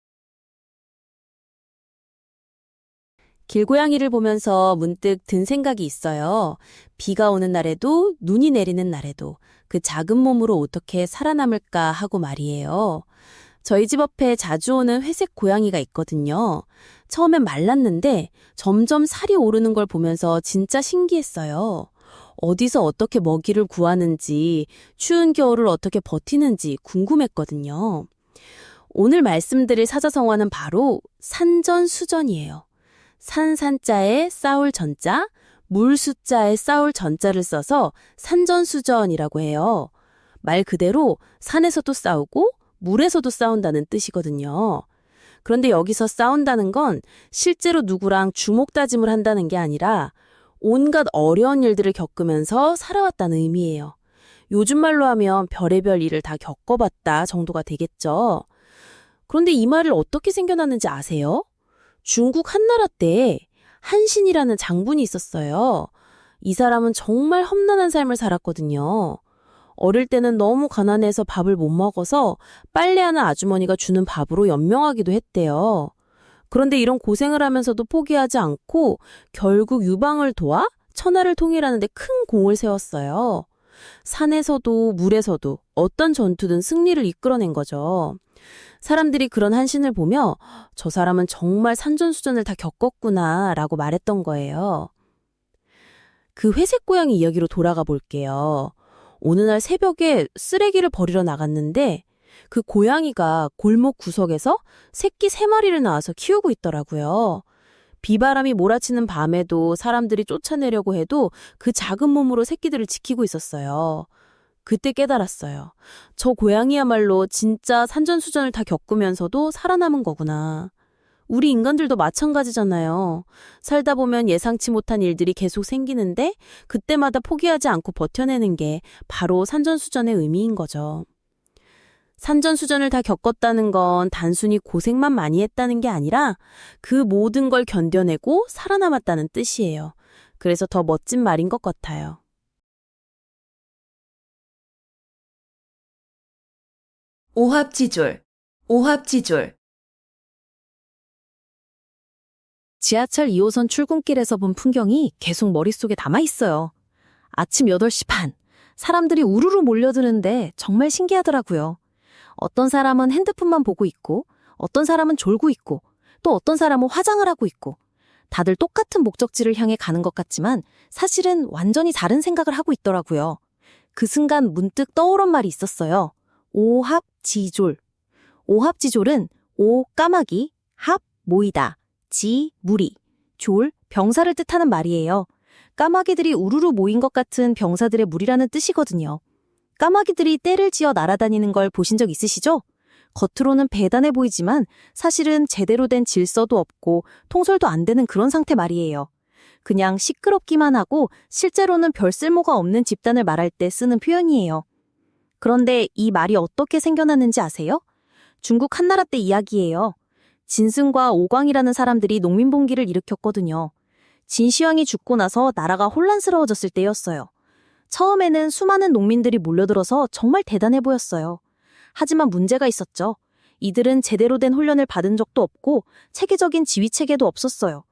길고양이를 보면서 문득 든 생각이 있어요. 비가 오는 날에도 눈이 내리는 날에도 그 작은 몸으로 어떻게 살아남을까 하고 말이에요. 저희 집 앞에 자주 오는 회색 고양이가 있거든요. 처음엔 말랐는데 점점 살이 오르는 걸 보면서 진짜 신기했어요. 어디서 어떻게 먹이를 구하는지, 추운 겨울을 어떻게 버티는지 궁금했거든요. 오늘 말씀드릴 사자성어는 바로 산전수전이에요. 산자에 싸울 전자, 물수자에 싸울 전자를 써서 산전수전이라고 해요. 말 그대로 산에서도 싸우고 물에서도 싸운다는 뜻이거든요. 그런데 여기서 싸운다는 건 실제로 누구랑 주먹다짐을 한다는 게 아니라 온갖 어려운 일들을 겪으면서 살아왔다는 의미예요. 요즘 말로 하면 별의별 일을 다 겪어봤다 정도가 되겠죠. 그런데 이 말을 어떻게 생겨났는지 아세요? 중국 한나라 때 한신이라는 장군이 있었어요. 이 사람은 정말 험난한 삶을 살았거든요. 어릴 때는 너무 가난해서 밥을 못 먹어서 빨래하는 아주머니가 주는 밥으로 연명하기도 했대요. 그런데 이런 고생을 하면서도 포기하지 않고 결국 유방을 도와 천하를 통일하는 데 큰 공을 세웠어요. 산에서도 물에서도 어떤 전투든 승리를 이끌어낸 거죠. 사람들이 그런 한신을 보며 저 사람은 정말 산전수전을 다 겪었구나 라고 말했던 거예요. 그 회색 고양이 이야기로 돌아가 볼게요. 어느 날 새벽에 쓰레기를 버리러 나갔는데 그 고양이가 골목 구석에서 새끼 3마리를 낳아서 키우고 있더라고요. 비바람이 몰아치는 밤에도 사람들이 쫓아내려고 해도 그 작은 몸으로 새끼들을 지키고 있었어요. 그때 깨달았어요. 저 고양이야말로 진짜 산전수전을 다 겪으면서도 살아남은 거구나. 우리 인간들도 마찬가지잖아요. 살다 보면 예상치 못한 일들이 계속 생기는데 그때마다 포기하지 않고 버텨내는 게 바로 산전수전의 의미인 거죠. 산전수전을 다 겪었다는 건 단순히 고생만 많이 했다는 게 아니라 그 모든 걸 견뎌내고 살아남았다는 뜻이에요. 그래서 더 멋진 말인 것 같아요. 오합지졸, 오합지졸. 지하철 2호선 출근길에서 본 풍경이 계속 머릿속에 남아있어요. 아침 8시 반, 사람들이 우르르 몰려드는데 정말 신기하더라고요. 어떤 사람은 핸드폰만 보고 있고, 어떤 사람은 졸고 있고, 또 어떤 사람은 화장을 하고 있고, 다들 똑같은 목적지를 향해 가는 것 같지만 사실은 완전히 다른 생각을 하고 있더라고요. 그 순간 문득 떠오른 말이 있었어요. 오합지졸. 오합지졸은 오 까마귀, 합 모이다, 지 무리, 졸 병사를 뜻하는 말이에요. 까마귀들이 우르르 모인 것 같은 병사들의 무리라는 뜻이거든요. 까마귀들이 떼를 지어 날아다니는 걸 보신 적 있으시죠? 겉으로는 배단해 보이지만 사실은 제대로 된 질서도 없고 통솔도 안 되는 그런 상태 말이에요. 그냥 시끄럽기만 하고 실제로는 별 쓸모가 없는 집단을 말할 때 쓰는 표현이에요. 그런데 이 말이 어떻게 생겨났는지 아세요? 중국 한나라 때 이야기예요. 진승과 오광이라는 사람들이 농민봉기를 일으켰거든요. 진시황이 죽고 나서 나라가 혼란스러워졌을 때였어요. 처음에는 수많은 농민들이 몰려들어서 정말 대단해 보였어요. 하지만 문제가 있었죠. 이들은 제대로 된 훈련을 받은 적도 없고 체계적인 지휘체계도 없었어요.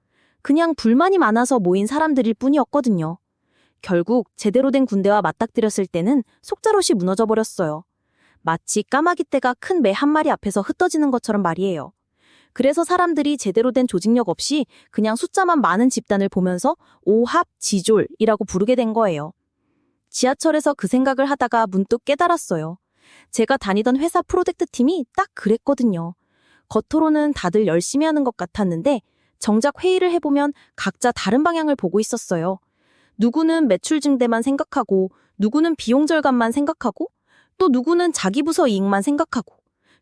그냥 불만이 많아서 모인 사람들일 뿐이었거든요. 결국 제대로 된 군대와 맞닥뜨렸을 때는 속절없이 무너져 버렸어요. 마치 까마귀 떼가 큰 매 한 마리 앞에서 흩어지는 것처럼 말이에요. 그래서 사람들이 제대로 된 조직력 없이 그냥 숫자만 많은 집단을 보면서 오합지졸이라고 부르게 된 거예요. 지하철에서 그 생각을 하다가 문득 깨달았어요. 제가 다니던 회사 프로젝트 팀이 딱 그랬거든요. 겉으로는 다들 열심히 하는 것 같았는데 정작 회의를 해보면 각자 다른 방향을 보고 있었어요. 누구는 매출 증대만 생각하고 누구는 비용 절감만 생각하고 또 누구는 자기 부서 이익만 생각하고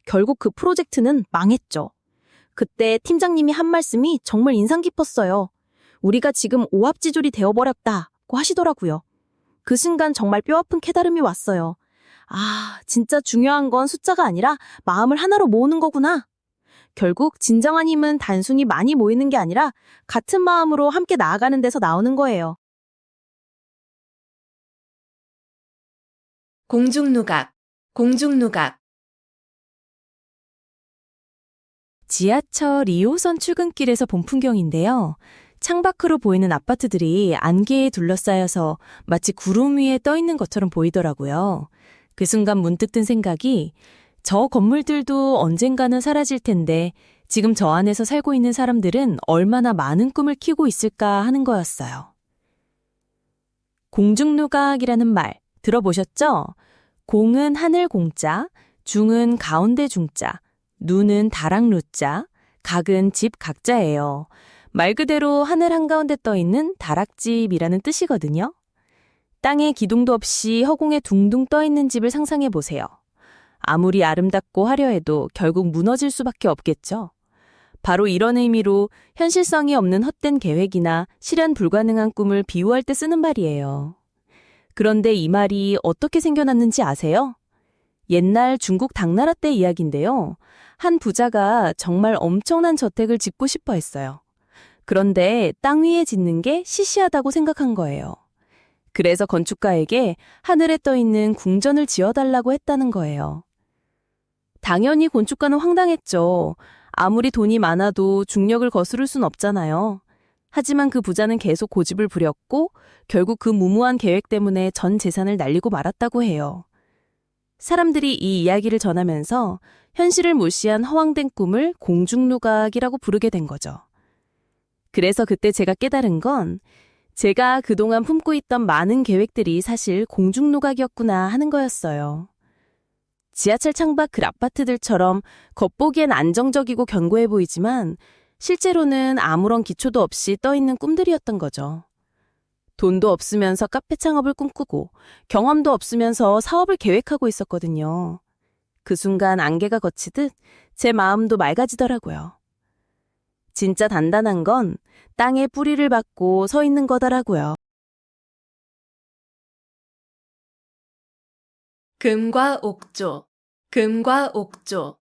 결국 그 프로젝트는 망했죠. 그때 팀장님이 한 말씀이 정말 인상 깊었어요. 우리가 지금 오합지졸이 되어버렸다고 하시더라고요. 그 순간 정말 뼈아픈 깨달음이 왔어요. 아, 진짜 중요한 건 숫자가 아니라 마음을 하나로 모으는 거구나. 결국 진정한 힘은 단순히 많이 모이는 게 아니라 같은 마음으로 함께 나아가는 데서 나오는 거예요. 공중누각, 공중누각. 지하철 2호선 출근길에서 본 풍경인데요. 창밖으로 보이는 아파트들이 안개에 둘러싸여서 마치 구름 위에 떠 있는 것처럼 보이더라고요. 그 순간 문득 든 생각이 저 건물들도 언젠가는 사라질 텐데 지금 저 안에서 살고 있는 사람들은 얼마나 많은 꿈을 키우고 있을까 하는 거였어요. 공중누각이라는 말 들어보셨죠? 공은 하늘 공자, 중은 가운데 중자, 누는 다락 누자, 각은 집 각자예요. 말 그대로 하늘 한가운데 떠있는 다락집이라는 뜻이거든요. 땅에 기둥도 없이 허공에 둥둥 떠있는 집을 상상해 보세요. 아무리 아름답고 화려해도 결국 무너질 수밖에 없겠죠. 바로 이런 의미로 현실성이 없는 헛된 계획이나 실현 불가능한 꿈을 비유할 때 쓰는 말이에요. 그런데 이 말이 어떻게 생겨났는지 아세요? 옛날 중국 당나라 때 이야기인데요. 한 부자가 정말 엄청난 저택을 짓고 싶어 했어요. 그런데 땅 위에 짓는 게 시시하다고 생각한 거예요. 그래서 건축가에게 하늘에 떠 있는 궁전을 지어달라고 했다는 거예요. 당연히 건축가는 황당했죠. 아무리 돈이 많아도 중력을 거스를 순 없잖아요. 하지만 그 부자는 계속 고집을 부렸고 결국 그 무모한 계획 때문에 전 재산을 날리고 말았다고 해요. 사람들이 이 이야기를 전하면서 현실을 무시한 허황된 꿈을 공중누각이라고 부르게 된 거죠. 그래서 그때 제가 깨달은 건 제가 그동안 품고 있던 많은 계획들이 사실 공중누각이었구나 하는 거였어요. 지하철 창밖 그 아파트들처럼 겉보기엔 안정적이고 견고해 보이지만 실제로는 아무런 기초도 없이 떠있는 꿈들이었던 거죠. 돈도 없으면서 카페 창업을 꿈꾸고 경험도 없으면서 사업을 계획하고 있었거든요. 그 순간 안개가 걷히듯 제 마음도 맑아지더라고요. 진짜 단단한 건 땅에 뿌리를 박고 서 있는 거더라고요. 금과 옥조, 금과 옥조.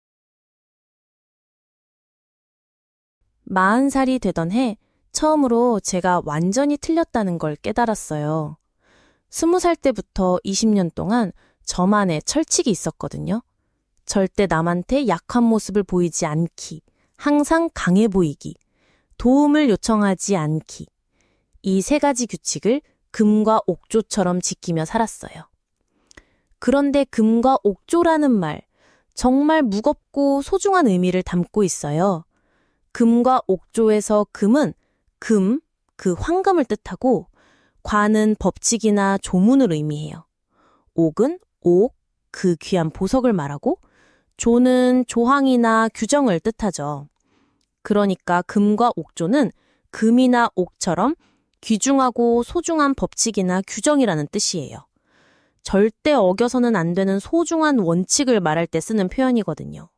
40살이 되던 해 처음으로 제가 완전히 틀렸다는 걸 깨달았어요. 20살 때부터 20년 동안 저만의 철칙이 있었거든요. 절대 남한테 약한 모습을 보이지 않기, 항상 강해 보이기, 도움을 요청하지 않기. 이 3가지 규칙을 금과 옥조처럼 지키며 살았어요. 그런데 금과 옥조라는 말, 정말 무겁고 소중한 의미를 담고 있어요. 금과 옥조에서 금은 금, 그 황금을 뜻하고 관은 법칙이나 조문을 의미해요. 옥은 옥, 그 귀한 보석을 말하고 조는 조항이나 규정을 뜻하죠. 그러니까 금과 옥조는 금이나 옥처럼 귀중하고 소중한 법칙이나 규정이라는 뜻이에요. 절대 어겨서는 안 되는 소중한 원칙을 말할 때 쓰는 표현이거든요.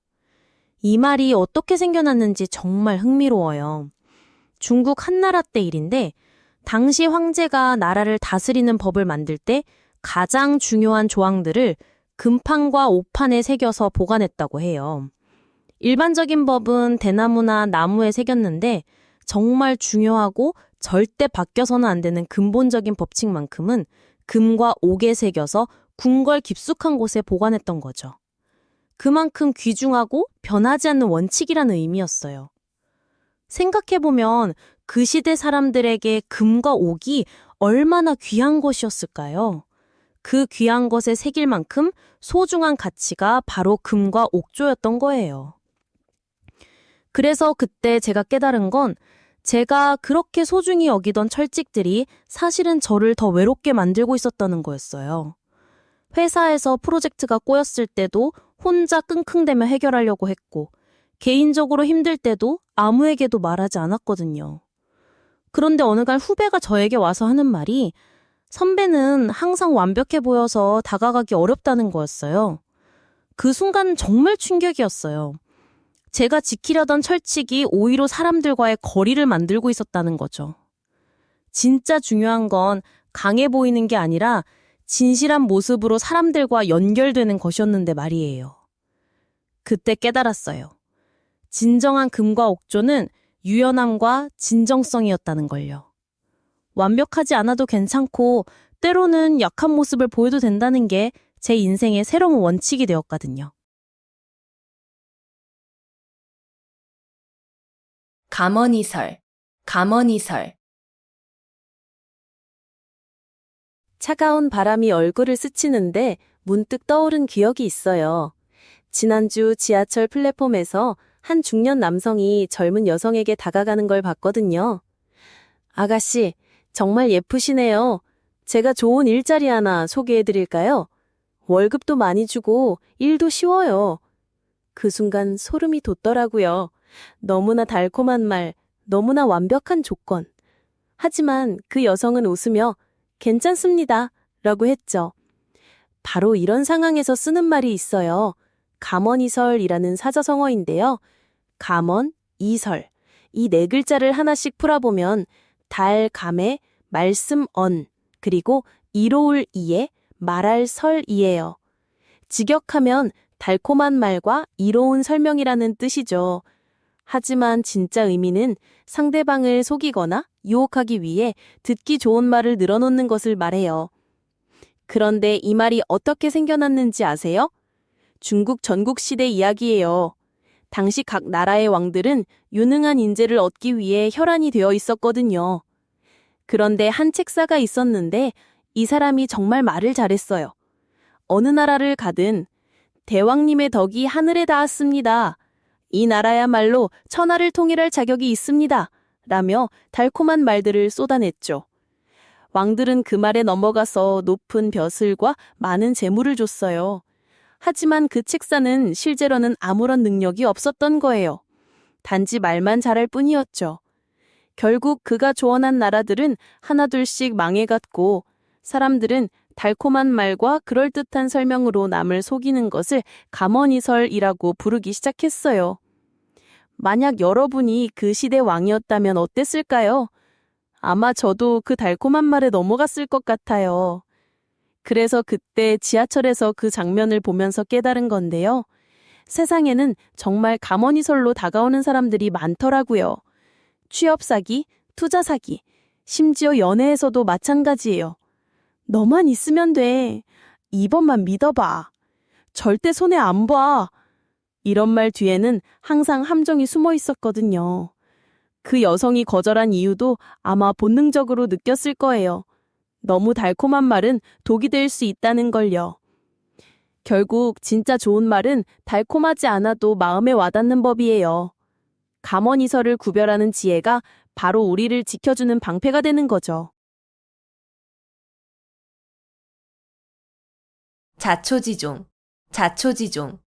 이 말이 어떻게 생겨났는지 정말 흥미로워요. 중국 한나라 때 일인데 당시 황제가 나라를 다스리는 법을 만들 때 가장 중요한 조항들을 금판과 옥판에 새겨서 보관했다고 해요. 일반적인 법은 대나무나 나무에 새겼는데 정말 중요하고 절대 바뀌어서는 안 되는 근본적인 법칙만큼은 금과 옥에 새겨서 궁궐 깊숙한 곳에 보관했던 거죠. 그만큼 귀중하고 변하지 않는 원칙이라는 의미였어요. 생각해보면 그 시대 사람들에게 금과 옥이 얼마나 귀한 것이었을까요? 그 귀한 것에 새길 만큼 소중한 가치가 바로 금과 옥조였던 거예요. 그래서 그때 제가 깨달은 건 제가 그렇게 소중히 여기던 철칙들이 사실은 저를 더 외롭게 만들고 있었다는 거였어요. 회사에서 프로젝트가 꼬였을 때도 혼자 끙끙대며 해결하려고 했고, 개인적으로 힘들 때도 아무에게도 말하지 않았거든요. 그런데 어느 날 후배가 저에게 와서 하는 말이 선배는 항상 완벽해 보여서 다가가기 어렵다는 거였어요. 그 순간 정말 충격이었어요. 제가 지키려던 철칙이 오히려 사람들과의 거리를 만들고 있었다는 거죠. 진짜 중요한 건 강해 보이는 게 아니라 진실한 모습으로 사람들과 연결되는 것이었는데 말이에요. 그때 깨달았어요. 진정한 금과 옥조는 유연함과 진정성이었다는 걸요. 완벽하지 않아도 괜찮고 때로는 약한 모습을 보여도 된다는 게 제 인생의 새로운 원칙이 되었거든요. 감언이설, 감언이설. 차가운 바람이 얼굴을 스치는데 문득 떠오른 기억이 있어요. 지난주 지하철 플랫폼에서 한 중년 남성이 젊은 여성에게 다가가는 걸 봤거든요. 아가씨, 정말 예쁘시네요. 제가 좋은 일자리 하나 소개해드릴까요? 월급도 많이 주고 일도 쉬워요. 그 순간 소름이 돋더라고요. 너무나 달콤한 말, 너무나 완벽한 조건. 하지만 그 여성은 웃으며 괜찮습니다. 라고 했죠. 바로 이런 상황에서 쓰는 말이 있어요. 감언이설이라는 사자성어인데요. 감언, 이설. 이 4글자를 하나씩 풀어보면 달, 감에, 말씀, 언, 그리고 이로울 이에, 말할 설이에요. 직역하면 달콤한 말과 이로운 설명이라는 뜻이죠. 하지만 진짜 의미는 상대방을 속이거나 유혹하기 위해 듣기 좋은 말을 늘어놓는 것을 말해요. 그런데 이 말이 어떻게 생겨났는지 아세요? 중국 전국시대 이야기예요. 당시 각 나라의 왕들은 유능한 인재를 얻기 위해 혈안이 되어 있었거든요. 그런데 한 책사가 있었는데 이 사람이 정말 말을 잘했어요. 어느 나라를 가든 대왕님의 덕이 하늘에 닿았습니다. 이 나라야말로 천하를 통일할 자격이 있습니다. 라며 달콤한 말들을 쏟아냈죠. 왕들은 그 말에 넘어가서 높은 벼슬과 많은 재물을 줬어요. 하지만 그 책사는 실제로는 아무런 능력이 없었던 거예요. 단지 말만 잘할 뿐이었죠. 결국 그가 조언한 나라들은 하나둘씩 망해갔고 사람들은 달콤한 말과 그럴듯한 설명으로 남을 속이는 것을 감언이설이라고 부르기 시작했어요. 만약 여러분이 그 시대 왕이었다면 어땠을까요? 아마 저도 그 달콤한 말에 넘어갔을 것 같아요. 그래서 그때 지하철에서 그 장면을 보면서 깨달은 건데요. 세상에는 정말 감언이설로 다가오는 사람들이 많더라고요. 취업 사기, 투자 사기, 심지어 연애에서도 마찬가지예요. 너만 있으면 돼. 이번만 믿어봐. 절대 손해 안 봐. 이런 말 뒤에는 항상 함정이 숨어 있었거든요. 그 여성이 거절한 이유도 아마 본능적으로 느꼈을 거예요. 너무 달콤한 말은 독이 될 수 있다는 걸요. 결국 진짜 좋은 말은 달콤하지 않아도 마음에 와닿는 법이에요. 감언이설을 구별하는 지혜가 바로 우리를 지켜주는 방패가 되는 거죠. 자초지종, 자초지종.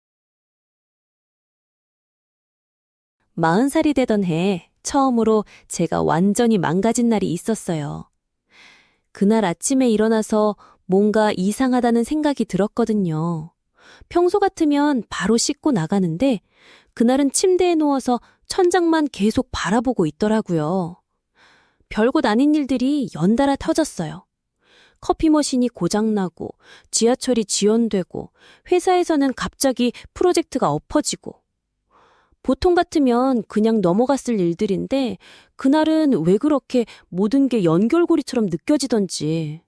40살이 되던 해 처음으로 제가 완전히 망가진 날이 있었어요. 그날 아침에 일어나서 뭔가 이상하다는 생각이 들었거든요. 평소 같으면 바로 씻고 나가는데 그날은 침대에 누워서 천장만 계속 바라보고 있더라고요. 별것 아닌 일들이 연달아 터졌어요. 커피 머신이 고장나고 지하철이 지연되고 회사에서는 갑자기 프로젝트가 엎어지고 보통 같으면 그냥 넘어갔을 일들인데 그날은 왜 그렇게 모든 게 연결고리처럼 느껴지던지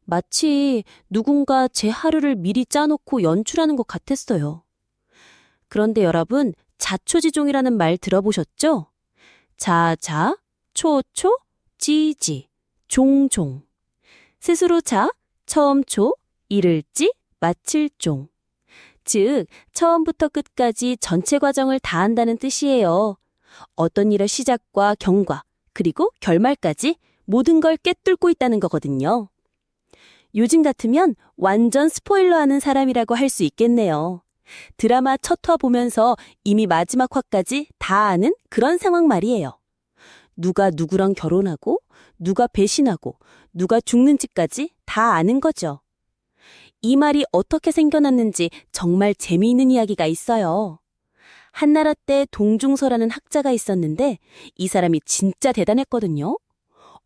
마치 누군가 제 하루를 미리 짜놓고 연출하는 것 같았어요. 그런데 여러분, 자초지종이라는 말 들어보셨죠? 자자, 초초, 지지, 종종. 스스로 자, 처음 초, 이를지, 마칠 종. 즉, 처음부터 끝까지 전체 과정을 다 한다는 뜻이에요. 어떤 일의 시작과 경과, 그리고 결말까지 모든 걸 꿰뚫고 있다는 거거든요. 요즘 같으면 완전 스포일러하는 사람이라고 할 수 있겠네요. 드라마 첫 화 보면서 이미 마지막 화까지 다 아는 그런 상황 말이에요. 누가 누구랑 결혼하고, 누가 배신하고, 누가 죽는지까지 다 아는 거죠. 이 말이 어떻게 생겨났는지 정말 재미있는 이야기가 있어요. 한나라 때 동중서라는 학자가 있었는데 이 사람이 진짜 대단했거든요.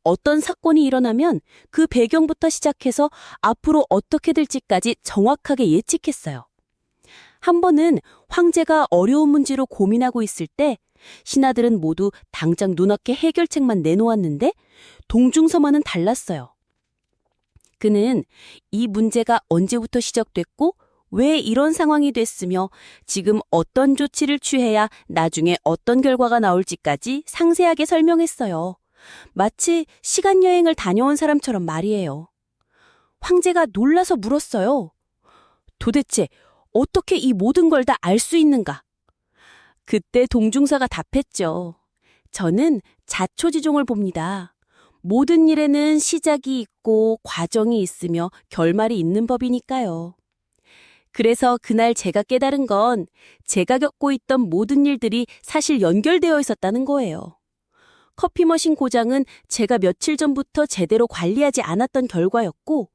어떤 사건이 일어나면 그 배경부터 시작해서 앞으로 어떻게 될지까지 정확하게 예측했어요. 한 번은 황제가 어려운 문제로 고민하고 있을 때 신하들은 모두 당장 눈앞에 해결책만 내놓았는데 동중서만은 달랐어요. 그는 이 문제가 언제부터 시작됐고 왜 이런 상황이 됐으며 지금 어떤 조치를 취해야 나중에 어떤 결과가 나올지까지 상세하게 설명했어요. 마치 시간여행을 다녀온 사람처럼 말이에요. 황제가 놀라서 물었어요. 도대체 어떻게 이 모든 걸 다 알 수 있는가? 그때 동중서가 답했죠. 저는 자초지종을 봅니다. 모든 일에는 시작이 있고 과정이 있으며 결말이 있는 법이니까요. 그래서 그날 제가 깨달은 건 제가 겪고 있던 모든 일들이 사실 연결되어 있었다는 거예요. 커피 머신 고장은 제가 며칠 전부터 제대로 관리하지 않았던 결과였고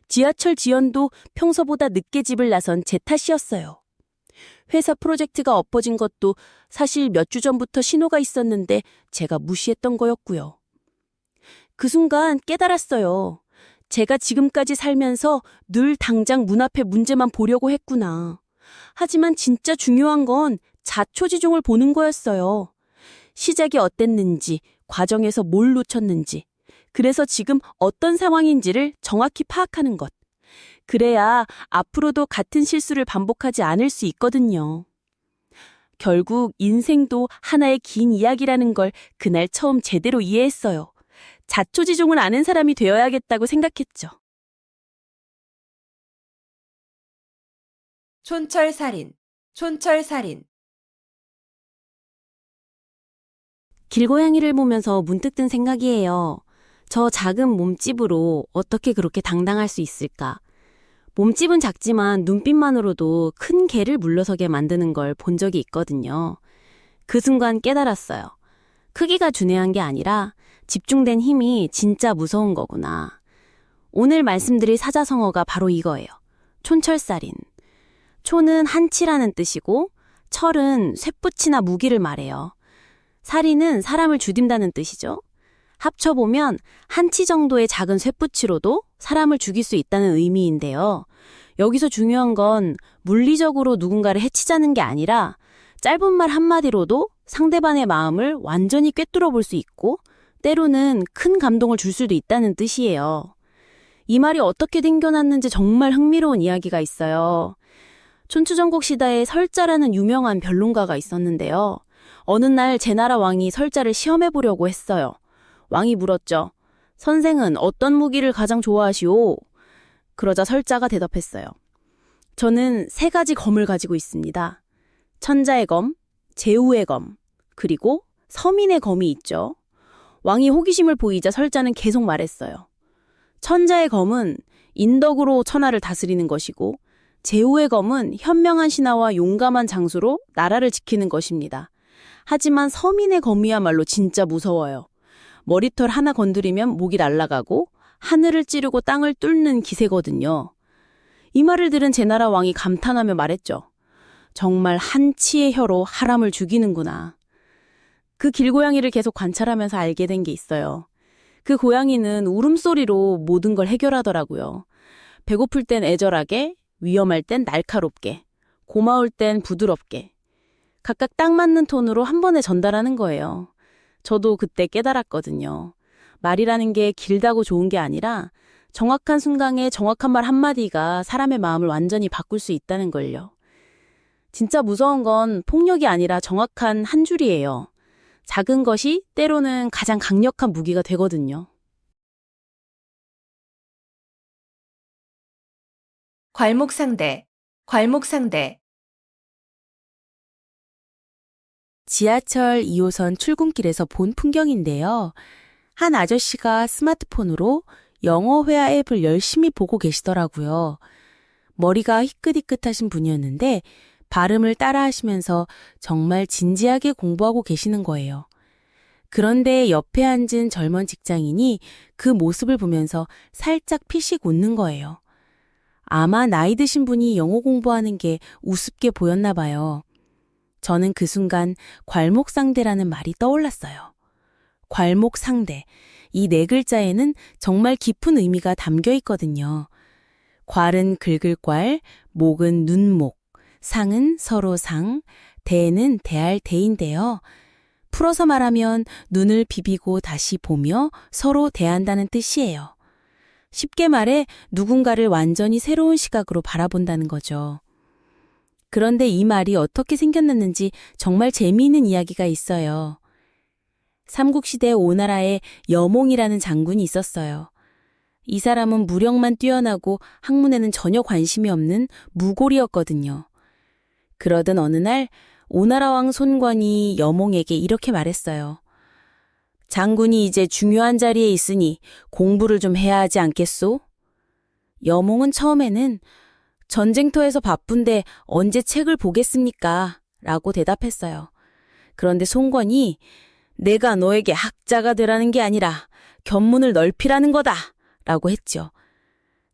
지하철 지연도 평소보다 늦게 집을 나선 제 탓이었어요. 회사 프로젝트가 엎어진 것도 사실 몇 주 전부터 신호가 있었는데 제가 무시했던 거였고요. 그 순간 깨달았어요. 제가 지금까지 살면서 늘 당장 문 앞에 문제만 보려고 했구나. 하지만 진짜 중요한 건 자초지종을 보는 거였어요. 시작이 어땠는지, 과정에서 뭘 놓쳤는지, 그래서 지금 어떤 상황인지를 정확히 파악하는 것. 그래야 앞으로도 같은 실수를 반복하지 않을 수 있거든요. 결국 인생도 하나의 긴 이야기라는 걸 그날 처음 제대로 이해했어요. 자초지종을 아는 사람이 되어야겠다고 생각했죠. 촌철살인, 촌철살인. 길고양이를 보면서 문득 든 생각이에요. 저 작은 몸집으로 어떻게 그렇게 당당할 수 있을까? 몸집은 작지만 눈빛만으로도 큰 개를 물러서게 만드는 걸 본 적이 있거든요. 그 순간 깨달았어요. 크기가 중요한 게 아니라 집중된 힘이 진짜 무서운 거구나. 오늘 말씀드릴 사자성어가 바로 이거예요. 촌철살인. 촌은 한치라는 뜻이고 철은 쇠붙이나 무기를 말해요. 살인은 사람을 죽인다는 뜻이죠. 합쳐보면 한치 정도의 작은 쇠붙이로도 사람을 죽일 수 있다는 의미인데요. 여기서 중요한 건 물리적으로 누군가를 해치자는 게 아니라 짧은 말 한마디로도 상대방의 마음을 완전히 꿰뚫어 볼 수 있고 때로는 큰 감동을 줄 수도 있다는 뜻이에요. 이 말이 어떻게 생겨났는지 정말 흥미로운 이야기가 있어요. 촌추전국 시대에 설자라는 유명한 변론가가 있었는데요. 어느 날 제나라 왕이 설자를 시험해 보려고 했어요. 왕이 물었죠. 선생은 어떤 무기를 가장 좋아하시오? 그러자 설자가 대답했어요. 저는 3가지 검을 가지고 있습니다. 천자의 검, 제후의 검, 그리고 서민의 검이 있죠. 왕이 호기심을 보이자 설자는 계속 말했어요. 천자의 검은 인덕으로 천하를 다스리는 것이고 제후의 검은 현명한 신하와 용감한 장수로 나라를 지키는 것입니다. 하지만 서민의 검이야말로 진짜 무서워요. 머리털 하나 건드리면 목이 날아가고 하늘을 찌르고 땅을 뚫는 기세거든요. 이 말을 들은 제나라 왕이 감탄하며 말했죠. 정말 한치의 혀로 사람을 죽이는구나. 그 길고양이를 계속 관찰하면서 알게 된 게 있어요. 그 고양이는 울음소리로 모든 걸 해결하더라고요. 배고플 땐 애절하게, 위험할 땐 날카롭게, 고마울 땐 부드럽게. 각각 딱 맞는 톤으로 한 번에 전달하는 거예요. 저도 그때 깨달았거든요. 말이라는 게 길다고 좋은 게 아니라 정확한 순간에 정확한 말 한마디가 사람의 마음을 완전히 바꿀 수 있다는 걸요. 진짜 무서운 건 폭력이 아니라 정확한 한 줄이에요. 작은 것이 때로는 가장 강력한 무기가 되거든요. 괄목상대, 괄목상대. 지하철 2호선 출근길에서 본 풍경인데요. 한 아저씨가 스마트폰으로 영어 회화 앱을 열심히 보고 계시더라고요. 머리가 희끗희끗하신 분이었는데 발음을 따라하시면서 정말 진지하게 공부하고 계시는 거예요. 그런데 옆에 앉은 젊은 직장인이 그 모습을 보면서 살짝 피식 웃는 거예요. 아마 나이 드신 분이 영어 공부하는 게 우습게 보였나 봐요. 저는 그 순간 괄목상대라는 말이 떠올랐어요. 괄목상대, 이 4글자에는 정말 깊은 의미가 담겨 있거든요. 괄은 긁을 괄, 목은 눈목, 상은 서로 상, 대는 대할 대인데요. 풀어서 말하면 눈을 비비고 다시 보며 서로 대한다는 뜻이에요. 쉽게 말해 누군가를 완전히 새로운 시각으로 바라본다는 거죠. 그런데 이 말이 어떻게 생겨났는지 정말 재미있는 이야기가 있어요. 삼국시대 오나라에 여몽이라는 장군이 있었어요. 이 사람은 무력만 뛰어나고 학문에는 전혀 관심이 없는 무골이었거든요. 그러던 어느 날 오나라 왕 손권이 여몽에게 이렇게 말했어요. 장군이 이제 중요한 자리에 있으니 공부를 좀 해야 하지 않겠소? 여몽은 처음에는 전쟁터에서 바쁜데 언제 책을 보겠습니까? 라고 대답했어요. 그런데 손권이 내가 너에게 학자가 되라는 게 아니라 견문을 넓히라는 거다! 라고 했죠.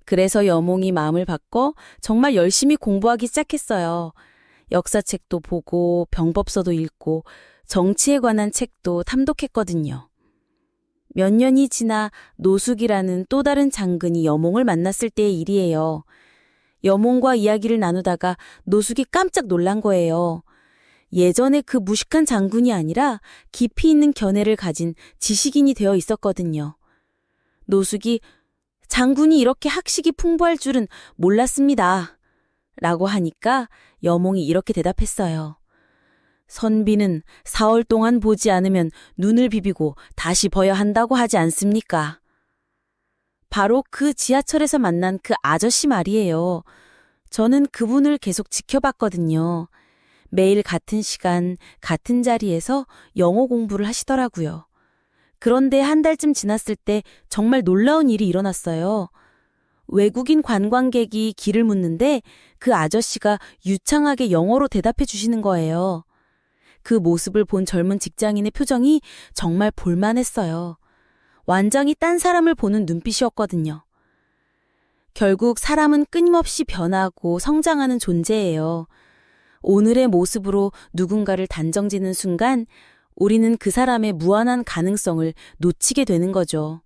그래서 여몽이 마음을 바꿔 정말 열심히 공부하기 시작했어요. 역사책도 보고 병법서도 읽고 정치에 관한 책도 탐독했거든요. 몇 년이 지나 노숙이라는 또 다른 장군이 여몽을 만났을 때의 일이에요. 여몽과 이야기를 나누다가 노숙이 깜짝 놀란 거예요. 예전에 그 무식한 장군이 아니라 깊이 있는 견해를 가진 지식인이 되어 있었거든요. 노숙이 장군이 이렇게 학식이 풍부할 줄은 몰랐습니다. 라고 하니까 여몽이 이렇게 대답했어요. 선비는 4월 동안 보지 않으면 눈을 비비고 다시 봐야 한다고 하지 않습니까? 바로 그 지하철에서 만난 그 아저씨 말이에요. 저는 그분을 계속 지켜봤거든요. 매일 같은 시간, 같은 자리에서 영어 공부를 하시더라고요. 그런데 한 달쯤 지났을 때 정말 놀라운 일이 일어났어요. 외국인 관광객이 길을 묻는데 그 아저씨가 유창하게 영어로 대답해 주시는 거예요. 그 모습을 본 젊은 직장인의 표정이 정말 볼만했어요. 완전히 딴 사람을 보는 눈빛이었거든요. 결국 사람은 끊임없이 변하고 성장하는 존재예요. 오늘의 모습으로 누군가를 단정짓는 순간 우리는 그 사람의 무한한 가능성을 놓치게 되는 거죠.